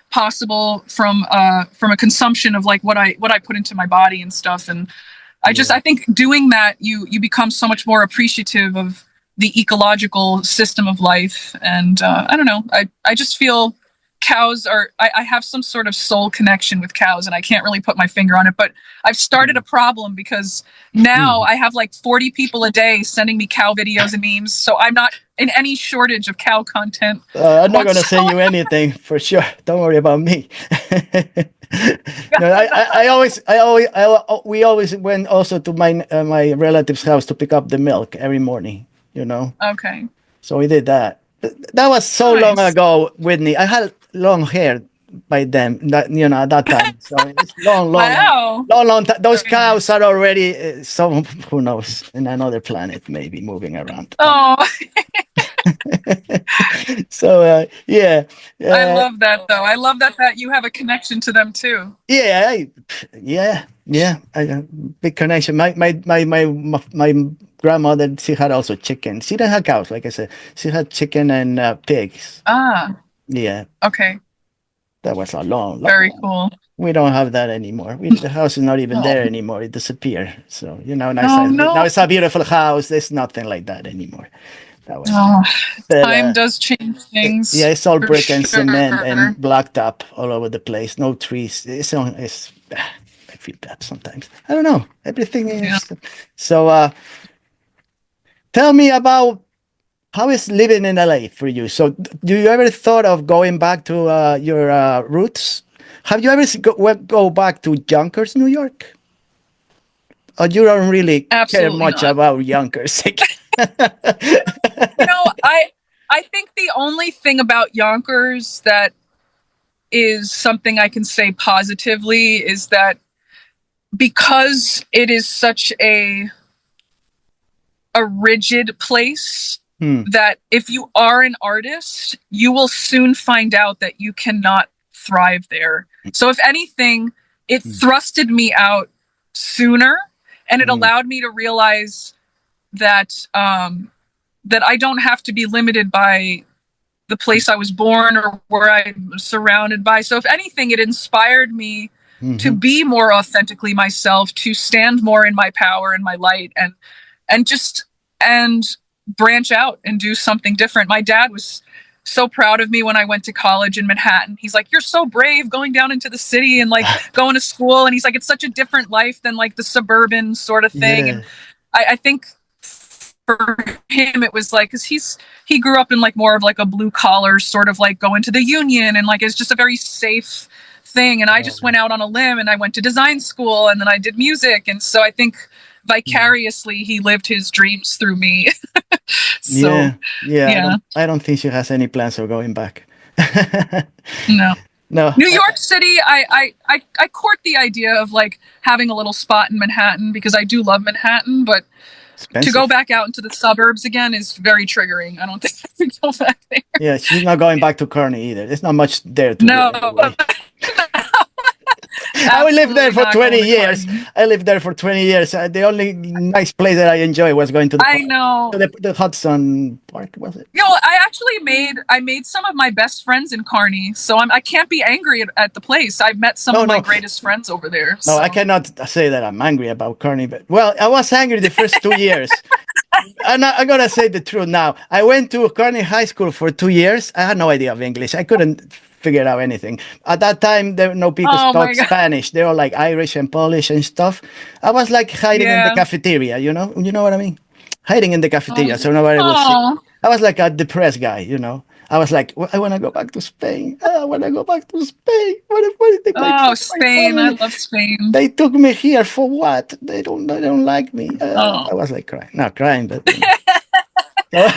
C: possible from a consumption of like what I put into my body and stuff. And
B: Yeah.
C: I think doing that, you become so much more appreciative of the ecological system of life. And I don't know, I just feel cows are, I have some sort of soul connection with cows, and I can't really put my finger on it, but I've started a problem because now
B: Hmm.
C: I have like 40 people a day sending me cow videos and memes, so I'm not in any shortage of cow content
B: I'm not going to send
C: whatsoever.
B: you anything for sure. Don't worry about me. No, we always went also to my relative's house to pick up the milk every morning.
C: Okay,
B: So we did that. That was so long
C: nice.
B: ago, Whitney. I had long hair by then, at that time. So it's long, long,
C: Wow.
B: long, long time. Those
C: Very nice.
B: cows are already, some, who knows, in another planet, maybe moving around.
C: Oh,
B: So, yeah.
C: I
B: Uh,
C: love that though. I love that you have a connection to them too.
B: Yeah, yeah. Big connection. My grandmother, she had also chicken. She didn't have cows, like I said. She had chicken and pigs.
C: Ah,
B: Yeah,
C: okay.
B: that was a long, long.
C: Very cool.
B: We don't have that anymore. The house is not even there anymore. It disappeared. So
C: Oh
B: now
C: no.
B: it's a beautiful house. There's nothing like that anymore. That was.
C: Oh,
B: But
C: time does change
B: yeah,
C: things
B: it's all
C: for
B: brick and cement and
C: sure.
B: blacktop all over the place. No trees. I feel bad sometimes. I don't know. Everything
C: Yeah.
B: is so. Tell me about how is living in LA for you. So, do you ever thought of going back to your roots? Have you ever go back to Yonkers, New York? Or you don't really care
C: Absolutely
B: much
C: not.
B: about Yonkers?
C: You know, I think the only thing about Yonkers that is something I can say positively is that because it is such a rigid place,
B: Hmm.
C: that if you are an artist, you will soon find out that you cannot thrive there. So if anything, it
B: Hmm.
C: thrusted me out sooner, and it
B: Hmm.
C: allowed me to realize that that I don't have to be limited by the place I was born or where I'm surrounded by. So if anything, it inspired me to
B: Hmm.
C: be more authentically myself, to stand more in my power and my light, and just and branch out and do something different. My dad was so proud of me when I went to college in Manhattan. He's like, "You're so brave going down into the city and like going to school." And he's like, "It's such a different life than like the suburban sort of thing." And
B: Yeah.
C: I think for him it was like, because he grew up in like more of like a blue collar sort of like going to the union, and like it's just a very safe thing. And I just went out on a limb and I went to design school, and then I did music, and so I think
B: Hmm.
C: vicariously he lived his dreams through me. So
B: Yeah. Yeah. I
C: yeah,
B: don't. I don't think she has any plans of going back.
C: no.
B: No.
C: New York City, I court the idea of like having a little spot in Manhattan because I do love Manhattan, but to go
B: Expensive.
C: back out into the suburbs again is very triggering. I don't think I can go back there.
B: Yeah, she's not going back to Kearney either. There's not much there to do
C: No,
B: anyway. I lived there
C: absolutely
B: for
C: not
B: 20
C: going to
B: years.
C: Carnegie.
B: I lived there for 20 years. The only nice place that I enjoyed was going to the
C: I
B: park, to
C: know.
B: the Hudson Park, was it?
C: You know, I made some of my best friends in Kearney, so I can't be angry at the place. I've met some
B: No,
C: of my
B: no,
C: greatest friends over there.
B: no. I
C: So
B: cannot say that I'm angry about Kearney, but well, I was angry the first 2 years. I'm gonna say the truth now. I went to Kearney High School for 2 years. I had no idea of English. I couldn't figure out anything. At that time, there were no people
C: oh
B: spoke
C: my god.
B: Spanish. They were like Irish and Polish and stuff. I was like hiding in the
C: Yeah.
B: cafeteria. You know what I mean? hiding in the cafeteria, so nobody will see.
C: Oh,
B: I was like a depressed guy, I was like, I want to go back to Spain. I want to go back to Spain. What if they make fun
C: oh,
B: of my
C: Spain. I
B: family?
C: love Spain.
B: They took me here for what? They don't like me.
C: Oh,
B: I was like crying, not crying, but so,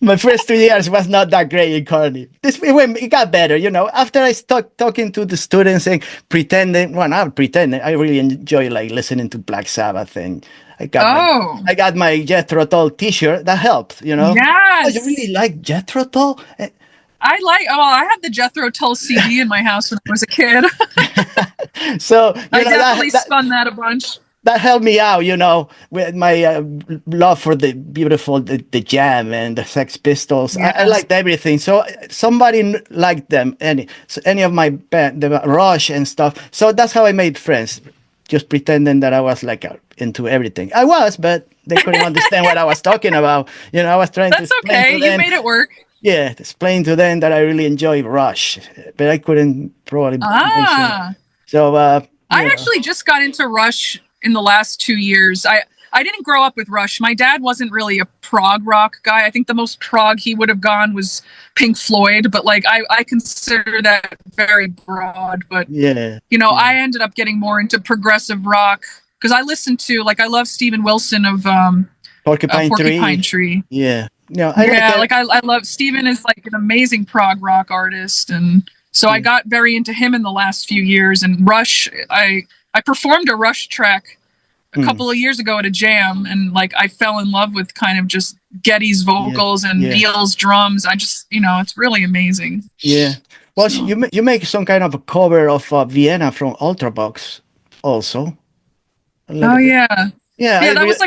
B: my first 2 years was not that great in Cardiff. It got better, After I started talking to the students and pretending, well, not pretending, I really enjoy like listening to Black Sabbath, and I got my
C: oh,
B: I got my Jethro Tull T-shirt. That helped. Oh, you really
C: yes.
B: like Jethro Tull?
C: I had the Jethro Tull CD in my house when I was a kid.
B: So
C: I
B: that
C: definitely spun that a bunch.
B: that helped me out, with my love for the beautiful, the Jam and the Sex Pistols. I
C: Yes.
B: liked everything. So somebody liked them, any of my band, the Rush and stuff. So that's how I made friends, just pretending that I was like into everything. I was, but they couldn't understand what I was talking about. I was trying to
C: That's
B: explain
C: okay.
B: to
C: You
B: them.
C: made it work.
B: Yeah, explain to them that I really enjoy Rush, but I couldn't probably mention.
C: Ah.
B: So,
C: I actually just got into Rush in the last 2 years. I didn't grow up with Rush. My dad wasn't really a prog rock guy. I think the most prog he would have gone was Pink Floyd, but like I consider that very broad. But
B: yeah,
C: I ended up getting more into progressive rock because I listened to I love Steven Wilson of
B: Porcupine
C: Porcupine
B: Tree.
C: Tree.
B: Yeah, no, I like
C: Yeah,
B: it.
C: I love Steven is like an amazing prog rock artist, and so I
B: Yeah.
C: got very into him in the last few years. And Rush, I performed a Rush track a
B: Hmm.
C: couple of years ago at a jam, and like I fell in love with kind of just Geddy's
B: Yeah,
C: vocals and
B: yeah,
C: Veal's drums. I just it's really amazing.
B: yeah. Well,
C: So
B: you make some kind of a cover of Vienna from Ultravox, also a
C: oh
B: little bit.
C: yeah,
B: Yeah,
C: yeah, that was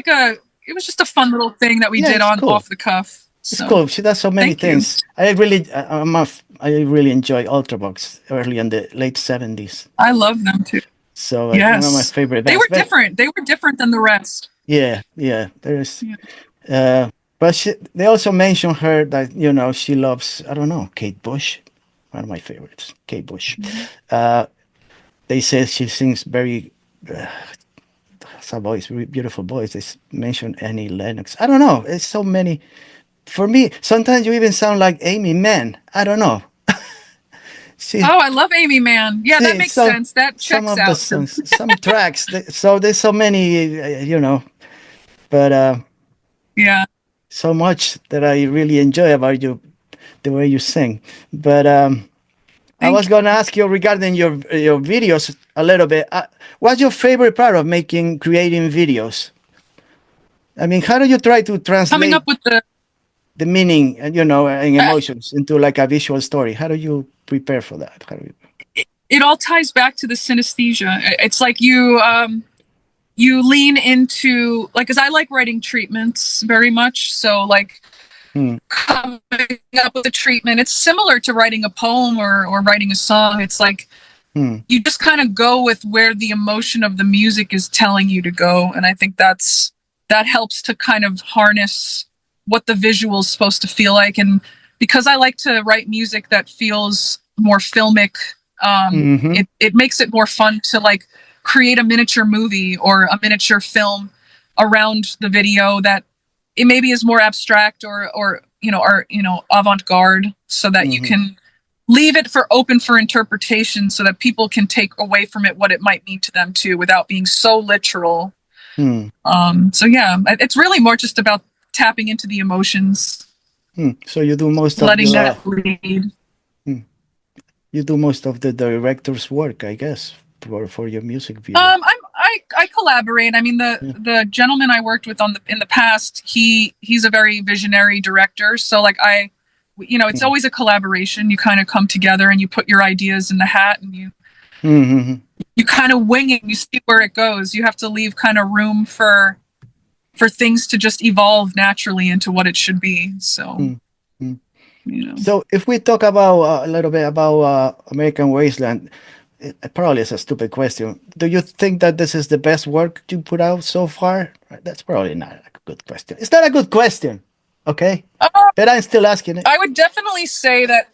C: it was just a fun little thing that we
B: yeah,
C: did
B: it's
C: on
B: cool.
C: off the cuff.
B: It's
C: So
B: cool. She does so many
C: thank you.
B: things. I really enjoy Ultravox early in the late 70s.
C: I love them too.
B: So one of my
C: Yes,
B: favorite
C: they
B: bands.
C: were
B: But
C: different. They were different than the rest.
B: yeah, yeah, there's.
C: Yeah.
B: But they also mention her that she loves, I don't know, Kate Bush, one of my favorites, Kate Bush. Uh, they say she sings very, has a voice, really beautiful voice. They mention Annie Lennox. I don't know. It's so many. For me, sometimes you even sound like Amy Mann. I don't know. She,
C: Oh, I love Amy Mann. Yeah, that
B: see,
C: makes
B: so
C: sense. That
B: some
C: checks
B: of the
C: out for
B: songs, some tracks. So there's so many, but
C: yeah.
B: so much that I really enjoy about you, the way you sing. But I was
C: Thank
B: going to ask you regarding your videos a little bit. What's your favorite part of creating videos? I mean, how do you try to
C: coming
B: translate
C: up with
B: the meaning and and
C: uh,
B: emotions into like a visual story? How do you prepare for that? How do you?
C: it all ties back to the synesthesia. It's like you lean into like because I like writing treatments very much. So like
B: Hmm,
C: coming up with a treatment, it's similar to writing a poem or writing a song. It's like
B: hmm,
C: you just kind of go with where the emotion of the music is telling you to go, and I think that helps to kind of harness what the visual is supposed to feel like. And because I like to write music that feels more filmic,
B: mm-hmm,
C: it makes it more fun to like create a miniature movie or a miniature film around the video that it maybe is more abstract or avant-garde, so that you
B: mm-hmm,
C: can leave it for open for interpretation so that people can take away from it what it might mean to them too without being so literal.
B: hmm,
C: So yeah, it's really more just about tapping into the emotions,
B: hmm. So you do most of
C: letting
B: the
C: that lead.
B: hmm, you do most of the director's work, I guess, for your music video.
C: I collaborate. I mean,
B: Yeah.
C: the gentleman I worked with in the past, he's a very visionary director. So like it's
B: Hmm,
C: always a collaboration. You kind of come together and you put your ideas in the hat and
B: mm-hmm,
C: you kind of wing it. You see where it goes. You have to leave kind of room for things to just evolve naturally into what it should be. So
B: hmm, hmm.
C: you know.
B: So if we talk about a little bit about American Wasteland, it probably is a stupid question. Do you think that this is the best work you put out so far? That's probably not a good question. It's not a good question, okay? But I'm still asking it.
C: I would definitely say that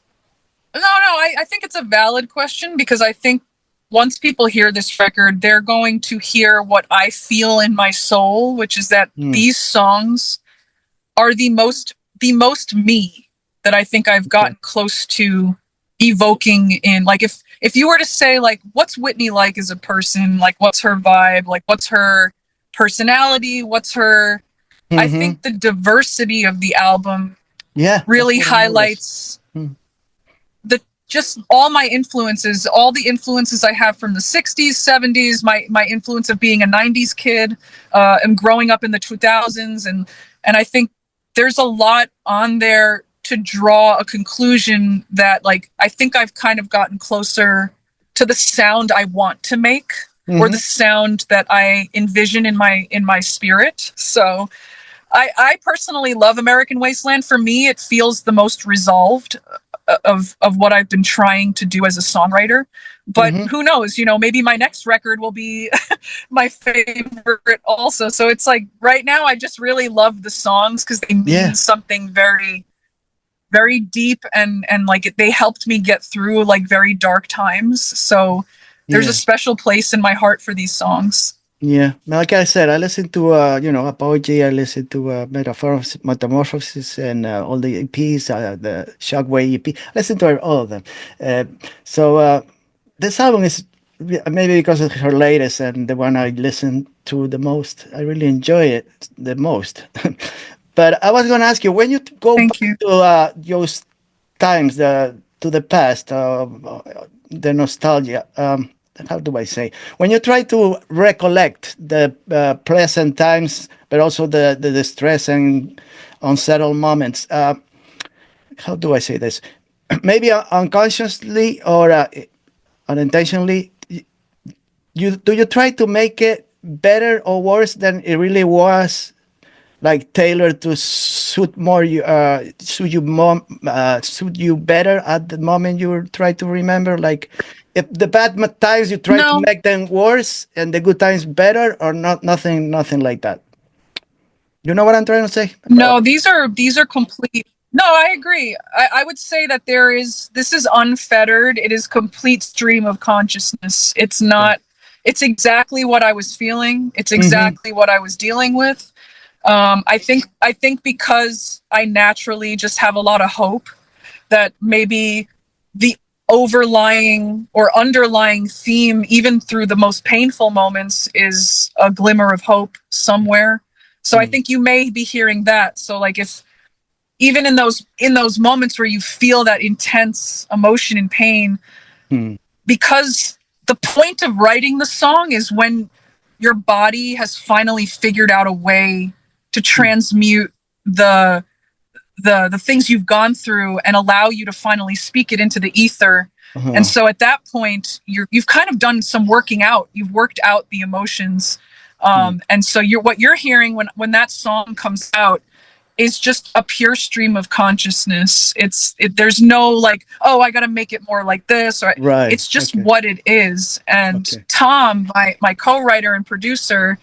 C: no, I think it's a valid question because I think once people hear this record, they're going to hear what I feel in my soul, which is that these songs are the most me that I think I've gotten close to evoking in, like, if you were to say, like, what's Whitney like as a person, like, what's her vibe, like, what's her personality, what's her, I think the diversity of the album really highlights the just all my influences, all the influences I have from the 60s, 70s, my influence of being a 90s kid, and growing up in the 2000s, and I think there's a lot on there to draw a conclusion that, like, I think I've kind of gotten closer to the sound I want to make, or the sound that I envision in my spirit. So I personally love American Wasteland. For me, it feels the most resolved of what I've been trying to do as a songwriter. But who knows, maybe my next record will be my favorite also. So it's like, right now I just really love the songs because they mean something very, very deep, and like they helped me get through like very dark times. So there's a special place in my heart for these songs.
B: Yeah, like I said, I listen to Apology, I listen to Metamorphosis, and all the EPs, the Shockwave EP. I listen to all of them. So this album is maybe because of her latest and the one I listen to the most. I really enjoy it the most. But I was going to ask you, when you go back to those times, to the past, the nostalgia. How do I say? When you try to recollect the present times, but also the stress and unsettled moments, how do I say this? Maybe unconsciously or unintentionally, do you try to make it better or worse than it really was? Like tailored to suit you better at the moment you try to remember, like if the bad times you try to make them worse and the good times better, or not, nothing like that. You know what I'm trying to say?
C: No, these are complete. No, I agree. I would say that this is unfettered. It is complete stream of consciousness. It's not, it's exactly what I was feeling. It's exactly what I was dealing with. I think because I naturally just have a lot of hope, that maybe the overlying or underlying theme, even through the most painful moments, is a glimmer of hope somewhere. So I think you may be hearing that. So like, if even in those moments where you feel that intense emotion and pain, because the point of writing the song is when your body has finally figured out a way to transmute the things you've gone through and allow you to finally speak it into the ether. And so at that point, you've kind of done some working out. You've worked out the emotions. And so what you're hearing when that song comes out is just a pure stream of consciousness. There's no like, oh, I got to make it more like this, or it's just what it is. And Tom, my co-writer and producer,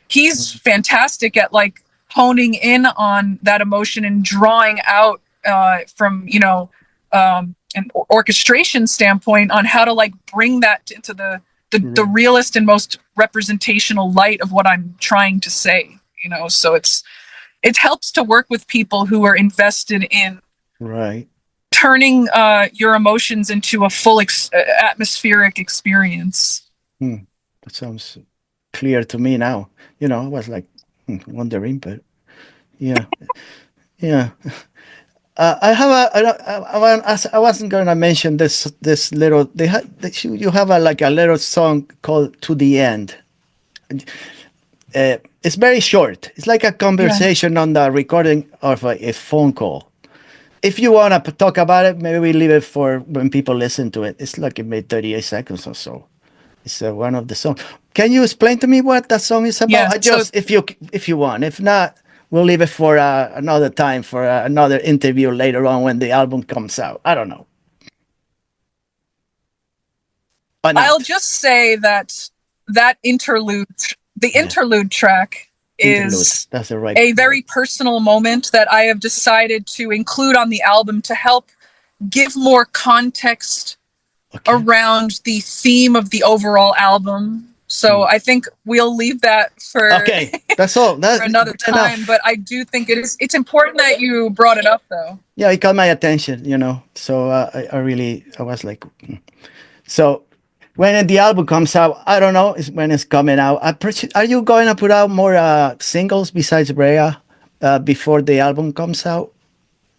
C: he's fantastic at like honing in on that emotion and drawing out from an orchestration standpoint on how to like bring that into the realest and most representational light of what I'm trying to say. So it helps to work with people who are invested in turning your emotions into a full atmospheric experience.
B: That sounds clear to me now. I was like wondering, but yeah. I wasn't going to mention this little. You have a little song called "To the End." It's very short. It's like a conversation on the recording of a phone call. If you want to talk about it, maybe we leave it for when people listen to it. It's like maybe 38 seconds or so. It's one of the songs. Can you explain to me what that song is about? If you want. If not, we'll leave it for another time, for another interview later on when the album comes out. I don't know.
C: I'll just say that interlude, the interlude track, is a very personal moment that I have decided to include on the album to help give more context
B: Okay.
C: around the theme of the overall album. So I think we'll leave that for
B: Okay, that's all. That's
C: for another
B: good
C: time.
B: enough.
C: But I do think it's important that you brought it up, though.
B: Yeah, it caught my attention, you know. So I was like, so when the album comes out, I don't know when it's coming out. Are you going to put out more singles besides Brea before the album comes out?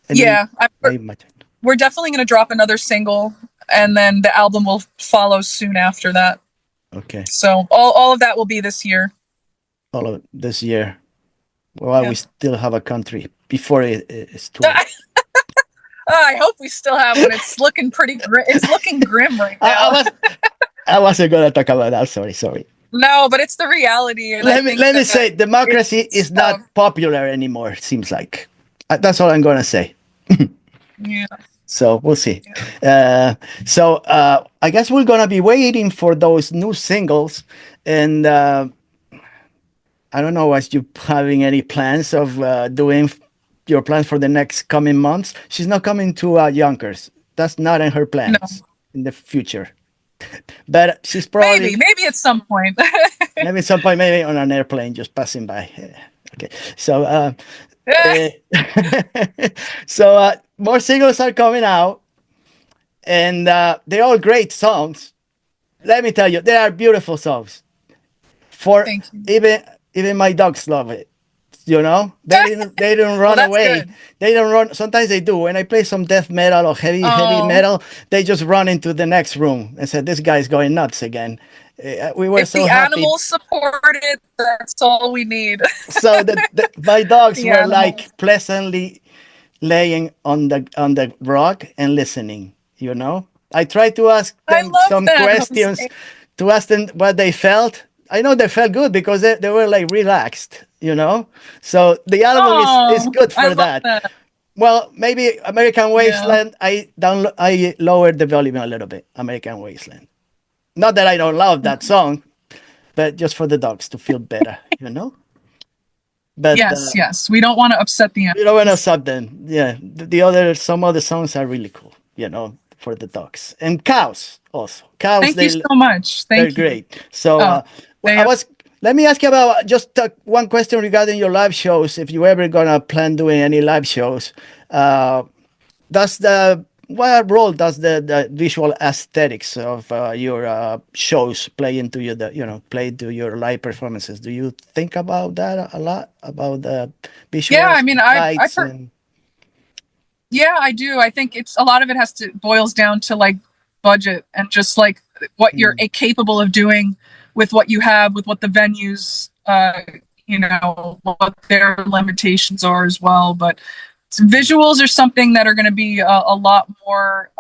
B: Any,
C: Yeah,
B: I imagine.
C: we're definitely going to drop another single, and then the album will follow soon after that.
B: Okay,
C: So all of that will be this year.
B: all of this year. Well,
C: Yeah.
B: we still have a country before it's too late.
C: I hope we still have one. It's looking pretty grim. It's looking grim right now.
B: I wasn't gonna talk about that. Sorry.
C: No, but it's the reality, and I think
B: Let me
C: that
B: say, democracy is not popular anymore. Seems like that's all I'm gonna say.
C: Yeah.
B: So we'll see. I guess we're gonna be waiting for those new singles, and I don't know. Was you having any plans of doing your plans for the next coming months? She's not coming to Yonkers. That's not in her
C: No.
B: plans in the future. But she's probably
C: Maybe at some point.
B: maybe at some point, maybe on an airplane just passing by. Okay, so more singles are coming out, and they're all great songs. Let me tell you, they are beautiful songs. For
C: Thank you.
B: even my dogs love it. You know, they didn't run
C: that's
B: away.
C: good.
B: They don't run. Sometimes they do. When I play some death metal or heavy
C: Oh.
B: metal, they just run into the next room and said, "This guy's going nuts again." We were
C: If
B: so
C: the
B: happy.
C: animals support it, that's all we need.
B: So my dogs
C: The
B: were
C: animals.
B: like pleasantly laying on the rock and listening. You know, I tried to ask
C: I
B: them
C: love
B: some
C: that,
B: questions
C: Jose.
B: to ask them what they felt. I know they felt good because they were like relaxed, you know. So the album is
C: Oh,
B: good
C: I
B: for
C: love
B: that.
C: that.
B: Well, maybe American
C: Yeah.
B: Wasteland. I lowered the volume a little bit. American Wasteland. Not that I don't love that song, but just for the dogs to feel better, you know. But
C: Yes. We don't want to upset the
B: you know, when I
C: animals.
B: sub them, yeah, some other songs are really cool, you know, for the dogs and cows also. Cows,
C: Thank you so much.
B: they're
C: Thank you.
B: great. So
C: Oh, they
B: I was. Let me ask you about just one question regarding your live shows. If you ever gonna plan doing any live shows, does the what role does the visual aesthetics of your shows play into play into your live performances? Do you think about that a lot about the
C: yeah,
B: visuals,
C: I mean,
B: lights, and
C: yeah, I do. I think it's a lot of it has to boils down to like budget and just like what you're capable of doing with what you have, with what the venues, what their limitations are as well. But visuals are something that are going to be a lot more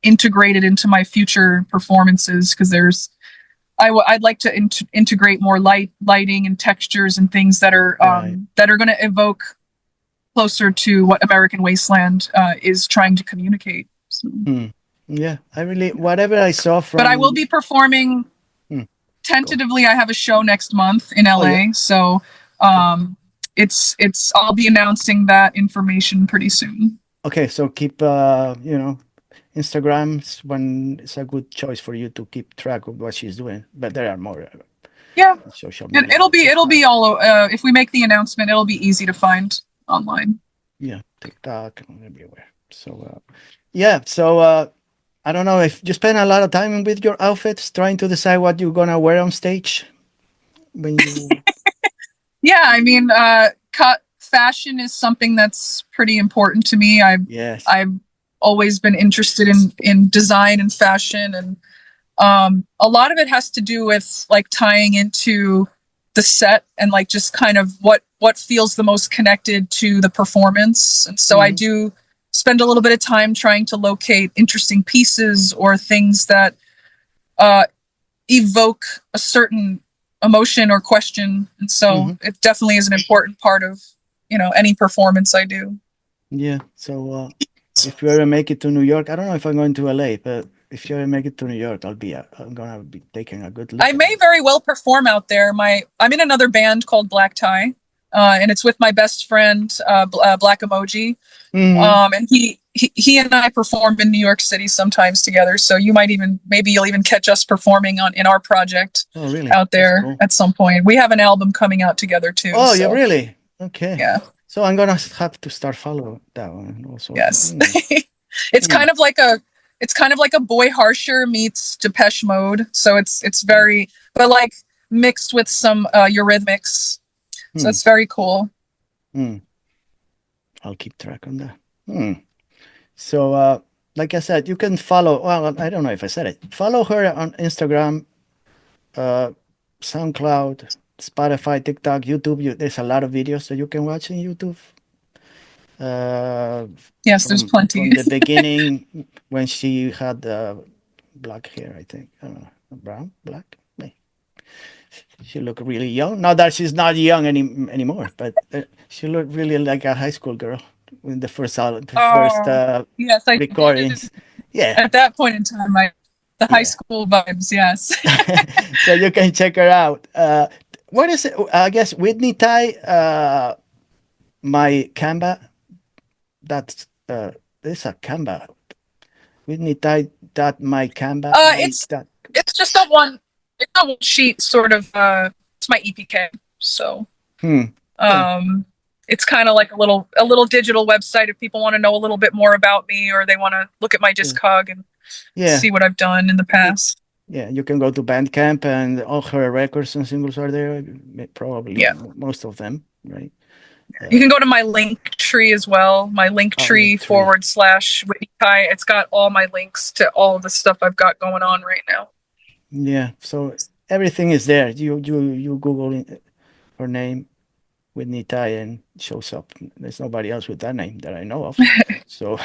C: integrated into my future performances because I'd like to integrate more lighting and textures and things that are
B: right.
C: going to evoke closer to what American Wasteland is trying to communicate. So.
B: Yeah, I really whatever I saw from.
C: But I will be performing tentatively. I have a show next month in LA,
B: yeah.
C: so it's I'll be announcing that information pretty soon.
B: Okay, so keep Instagram's when it's a good choice for you to keep track of what she's doing. But there are more. Social media.
C: It'll be all. If we make the announcement, it'll be easy to find online.
B: Yeah, TikTok and everywhere. So so I don't know if you spend a lot of time with your outfits trying to decide what you're gonna wear on stage when you.
C: Yeah, I mean, fashion is something that's pretty important to me. I've always been interested in design and fashion, and a lot of it has to do with like tying into the set and like just kind of what feels the most connected to the performance. And so I do spend a little bit of time trying to locate interesting pieces or things that evoke a certain emotion or question. And so it definitely is an important part of, any performance I do.
B: Yeah. So if you ever make it to New York, I don't know if I'm going to LA, but if you ever make it to New York, I'm gonna be taking a good look.
C: I may very well perform out there. I'm in another band called Black Tai, and it's with my best friend Black Emoji. And he and I perform in New York City sometimes together. So maybe you'll even catch us performing in our project
B: Oh, really?
C: out
B: That's
C: there
B: cool.
C: at some point. We have an album coming out together too.
B: Oh, you
C: So
B: really? Okay.
C: yeah,
B: So I'm gonna have to start follow that one also.
C: yes. It's
B: Hmm.
C: kind of like a Boy Harsher meets Depeche Mode. So it's
B: Hmm.
C: very, but like mixed with some Eurythmics. So
B: Hmm.
C: it's very cool.
B: Hmm. I'll keep track on that. Hmm. So, like I said, you can follow. Well, I don't know if I said it. Follow her on Instagram, uh, SoundCloud, Spotify, TikTok, YouTube. There's a lot of videos that you can watch in YouTube. Uh,
C: Yes, there's
B: from
C: plenty.
B: the beginning when she had black hair, I think. I don't know, brown, black. She looked really young. Not that she's not young anymore, but she looked really like a high school girl in the first
C: Oh, yes, I did.
B: recordings. Yeah,
C: At that point in time, the high
B: yeah.
C: school vibes, yes.
B: So you can check her out. What is it? I guess Whitney Tai, my Canva. That's there's a Canva. Whitney Tai dot my Canva my
C: It's
B: dot.
C: it's just a one it's a one sheet sort of it's my EPK. So
B: Hmm. Yeah.
C: um it's kind of like a little digital website if people want to know a little bit more about me or they want to look at my
B: Yeah.
C: Discog and
B: Yeah.
C: see what I've done in the past.
B: Yeah, you can go to Bandcamp and all her records and singles are there. Probably
C: Yeah.
B: most of them, right?
C: You can go to my link tree as well, my link
B: Oh,
C: tree
B: Linktree.
C: / Whitney Tai. It's got all my links to all the stuff I've got going on right now.
B: Yeah, so everything is there. You Google her name, Whitney Tai, and it shows up. There's nobody else with that name that I know of. So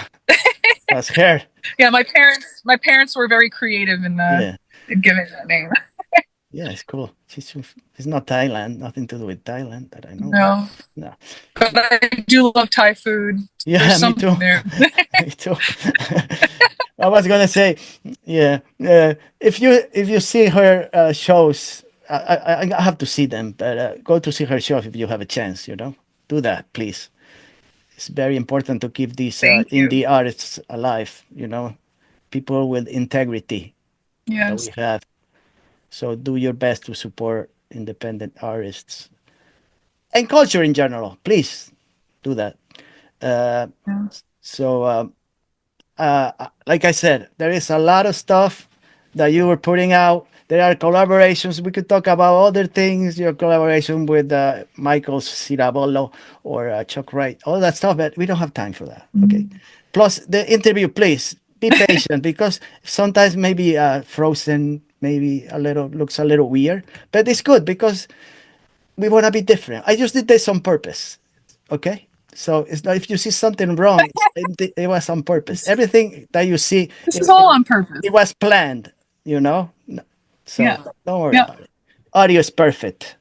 B: that's her.
C: Yeah, my parents were very creative
B: Yeah,
C: in giving that name.
B: yeah, it's cool. It's not Thailand. Nothing to do with Thailand that I know of.
C: No,
B: No.
C: but I do love Thai food. There's
B: Yeah, me too.
C: something there.
B: Me too. I was gonna say, yeah, if you see her shows, I have to see them, but go to see her shows if you have a chance. Do that, please. It's very important to keep these
C: Thank you.
B: indie artists alive. People with integrity that we
C: Yes.
B: have. So do your best to support independent artists and culture in general. Please do that. Uh,
C: Yeah.
B: so, like I said, there is a lot of stuff that you were putting out. There are collaborations. We could talk about other things. Your collaboration with Michael Cirabolo or Chuck Wright, all that stuff. But we don't have time for that. Okay.
C: Mm.
B: Plus the interview, please be patient because sometimes maybe frozen, maybe looks a little weird, but it's good because we want to be different. I just did this on purpose. Okay. So it's not if you see something wrong, it was on purpose.
C: This,
B: Everything that you see,
C: this
B: it,
C: is all
B: it,
C: on purpose.
B: it was planned, you know? So
C: Yeah.
B: don't worry
C: Yeah.
B: about it. Audio is perfect,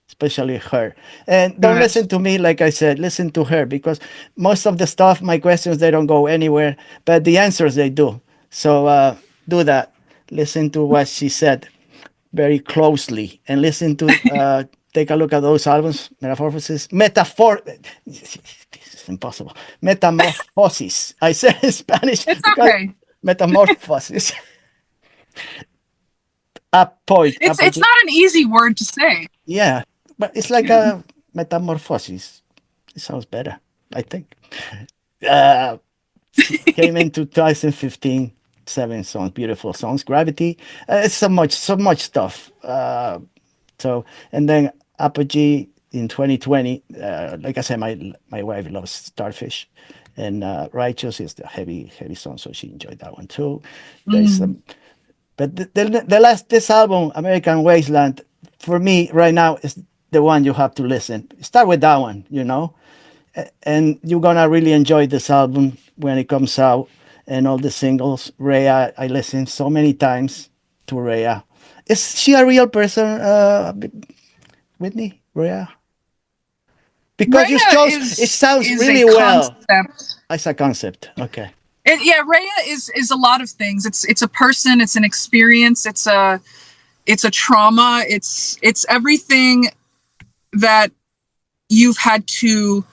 B: especially her. And don't
C: Good.
B: listen to me, like I said, listen to her because most of the stuff, my questions, they don't go anywhere, but the answers they do. So do that. Listen to what she said very closely and listen to take a look at those albums this is impossible. Metamorphosis. I said in Spanish
C: It's
B: because
C: okay.
B: metamorphosis.
C: It's not an easy word to say.
B: Yeah, but it's like
C: Yeah.
B: a metamorphosis. It sounds better, I think. uh, Came in 2015. 7 songs, beautiful songs. Gravity. It's so much stuff. So and then Apogee in 2020. Like I said, my wife loves Starfish, and Righteous is the heavy song, so she enjoyed that one too. There's
C: Mm.
B: some, but the last this album, American Wasteland, for me right now is the one you have to listen. Start with that one, and you're gonna really enjoy this album when it comes out and all the singles. Rhea, I listened so many times to Rhea. Is she a real person, Whitney? Rhea? Because you
C: Rhea
B: chose it sounds
C: is a
B: really well
C: concept.
B: as a concept. Okay.
C: Yeah, Rhea is a lot of things. It's a person. It's an experience. It's a trauma. It's everything that you've had to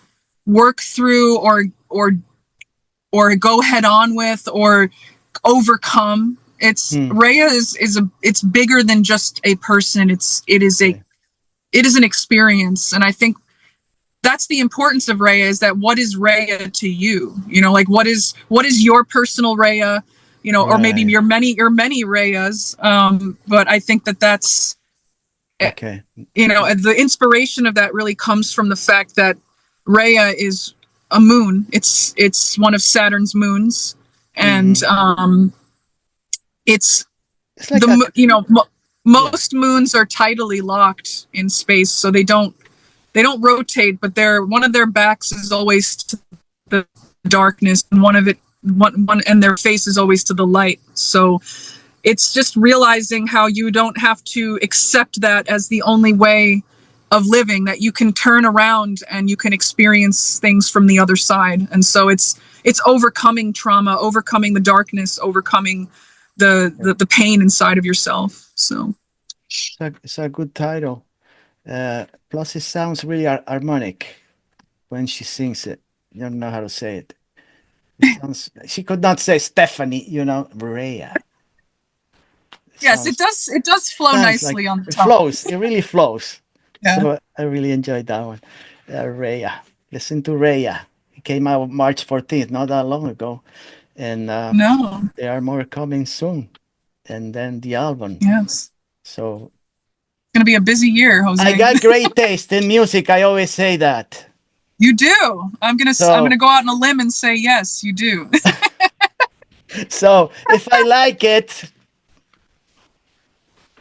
C: work through or go head on with or overcome. It's
B: Hmm.
C: Rhea it's bigger than just a person.
B: Okay.
C: It is an experience, and I think that's the importance of Rhea, is that what is Rhea to you? You know, like what is your personal Rhea? You know, or maybe
B: Right.
C: your many Rheas. But I think that's
B: Okay.
C: you know, the inspiration of that really comes from the fact that Rhea is a moon. It's one of Saturn's moons, and
B: Hmm.
C: it's
B: It's like a
C: you know
B: yeah.
C: most moons are tidally locked in space, so they don't rotate, but one of their backs is always to the darkness, and one and their face is always to the light. So it's just realizing how you don't have to accept that as the only way of living, that you can turn around and you can experience things from the other side. And so it's overcoming trauma, overcoming the darkness, overcoming the pain inside of yourself. So
B: It's a good title. Plus, it sounds really harmonic when she sings it. You don't know how to say it. It sounds. She could not say Stephanie. Rhea. It
C: yes,
B: sounds.
C: it does flow
B: Sounds like
C: nicely on the
B: it
C: tongue.
B: flows. It really flows.
C: Yeah.
B: So I really enjoyed that one. Rhea. Listen to Rhea. It came out March 14th, not that long ago, and
C: No.
B: there are more coming soon. And then the album.
C: Yes.
B: So
C: It's gonna be a busy year,
B: I
C: Jose.
B: got great taste in music. I always say that.
C: You do. I'm
B: So
C: gonna go out on a limb and say yes, you do.
B: so if I like it,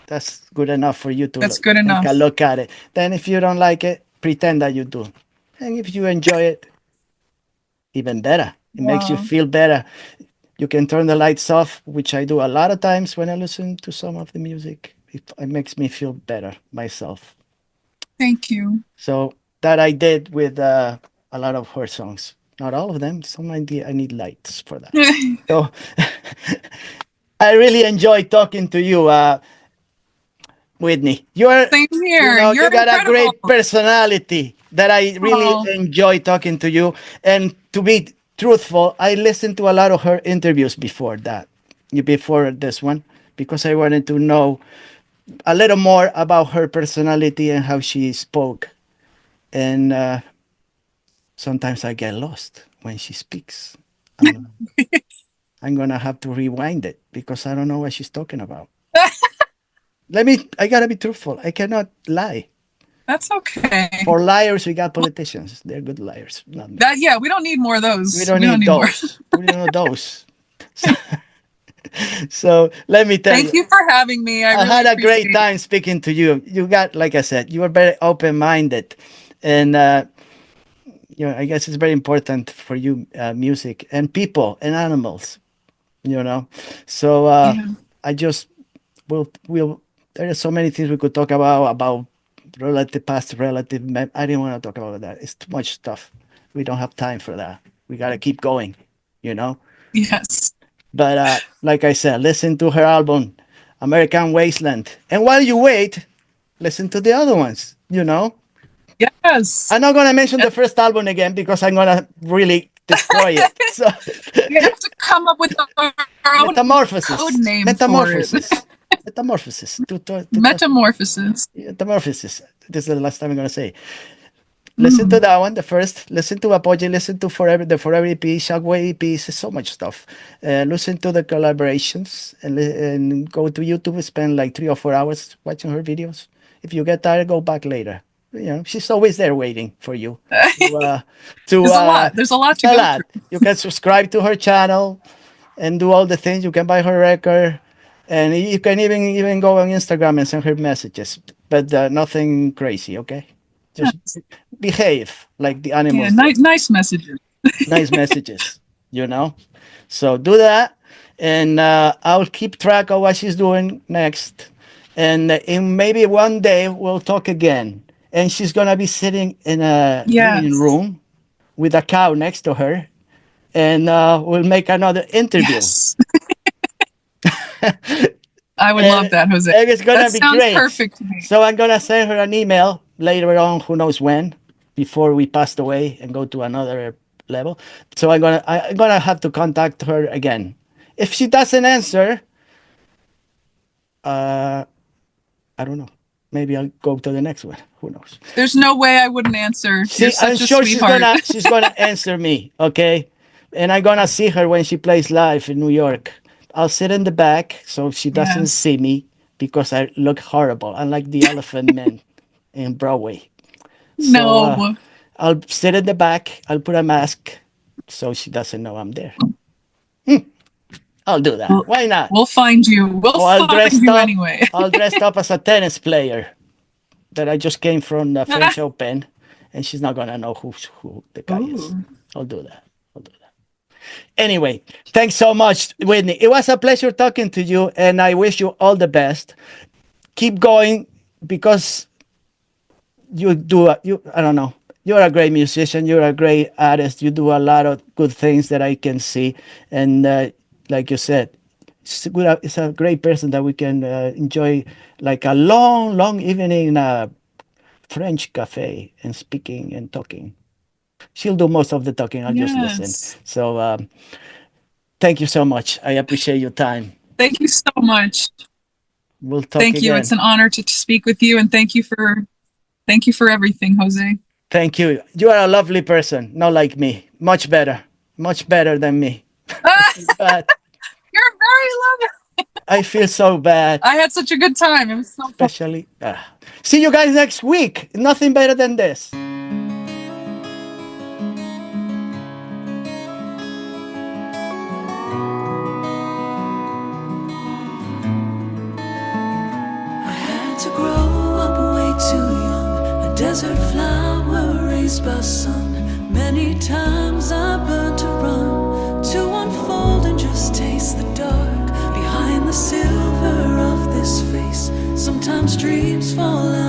B: that's good enough for you to
C: That's good
B: take a
C: enough.
B: look at it. Then if you don't like it, pretend that you do. And if you enjoy it, even better. It makes you
C: Wow.
B: feel better. You can turn the lights off, which I do a lot of times when I listen to some of the music. It makes me feel better myself.
C: Thank you.
B: So that I did with a lot of her songs. Not all of them. Some I need lights for that. So I really enjoy talking to you, Whitney.
C: Same here.
B: You
C: You're
B: got a
C: incredible.
B: great personality that I really
C: Oh,
B: enjoy talking to you. And to be truthful, I listened to a lot of her interviews before this one, because I wanted to know a little more about her personality and how she spoke. And sometimes I get lost when she speaks. I'm, I'm gonna have to rewind it because I don't know what she's talking about. I gotta be truthful. I cannot lie.
C: that's okay.
B: For liars, we got politicians. They're good liars, not me.
C: That yeah, we don't need more of
B: We
C: those.
B: don't
C: We don't
B: need
C: need more.
B: those. We don't need those. So, so let me tell
C: Thank
B: you,
C: you for having me. I
B: I
C: really
B: had a great
C: appreciate it.
B: time speaking to you. You got, like I said, you are very open-minded, and I guess it's very important for you, music and people and animals. You know, so
C: Yeah.
B: I just will. There are so many things we could talk about relative past, I didn't want to talk about that. It's too much stuff. We don't have time for that. We got to keep going, you know.
C: Yes.
B: But like I said, listen to her album, American Wasteland, and while you wait, listen to the other ones.
C: Yes.
B: I'm not gonna mention the first album again because I'm gonna really destroy it. So,
C: We have to come up with our own code
B: metamorphosis,
C: name for it.
B: metamorphosis, metamorphosis. To talk
C: Metamorphosis.
B: metamorphosis. This is the last time I'm gonna say. Listen to
C: Mm.
B: that one, the first. Listen to Apogee. Listen to the Forever EP, Shockwave EP. So much stuff. Listen to the collaborations and go to YouTube. Spend like 3 or 4 hours watching her videos. If you get tired, go back later. She's always there waiting for you. To, uh, to
C: There's a lot. There's a lot
B: it's
C: to
B: a
C: go
B: lot.
C: through.
B: You can subscribe to her channel and do all the things. You can buy her record, and you can even go on Instagram and send her messages, but nothing crazy. Okay, just behave like the
C: Yeah,
B: animals do.
C: nice messages.
B: Nice messages, you know. So do that, and I'll keep track of what she's doing next, and maybe one day we'll talk again. And she's gonna be sitting in a living
C: Yes.
B: room with a cow next to her, and we'll make another interview.
C: Yes. I would love
B: and,
C: that, Jose.
B: and it's
C: That
B: gonna be
C: sounds
B: great.
C: perfect to me.
B: So I'm gonna send her an email later on, who knows when, before we passed away and go to another level. So I'm gonna have to contact her again. If she doesn't answer, I don't know. Maybe I'll go to the next one. Who knows?
C: There's no way I wouldn't answer. You're
B: See, I'm
C: such a
B: sure she's
C: sweetheart.
B: gonna answer me, okay? And I'm gonna see her when she plays live in New York. I'll sit in the back so she doesn't
C: Yes.
B: see me because I look horrible. I'm like the Elephant Man in Broadway. So
C: No.
B: I'll sit in the back. I'll put a mask so she doesn't know I'm there. I'll do that.
C: We'll,
B: Why not?
C: we'll find you. We'll
B: Oh, I'll
C: find
B: dress
C: you
B: up.
C: anyway.
B: I'll dress up as a tennis player that I just came from the French Open, and she's not gonna know who the guy is.
C: Ooh.
B: I'll do that. I'll do that. Anyway, thanks so much, Whitney. It was a pleasure talking to you, and I wish you all the best. Keep going because you do. I don't know. You're a great musician. You're a great artist. You do a lot of good things that I can see, and like you said, it's a great person that we can enjoy like a long, long evening in a French cafe and speaking and talking. She'll do most of the talking. I'll just listen.
C: Yes.
B: So thank you so much. I appreciate your time.
C: Thank you so much.
B: We'll talk
C: Thank you.
B: again.
C: It's an honor to speak with you, and thank you for everything, Jose.
B: Thank you. You are a lovely person. Not like me. Much better than me. But
C: You're very loving.
B: I feel so bad.
C: I had such a good time. It was so fun.
B: Especially. See you guys next week. Nothing better than this.
A: I had to grow up way too young, a desert flower raised by sun. Many times I burned to run, to unfold and just taste the dark behind the silver of this face. Sometimes dreams fall out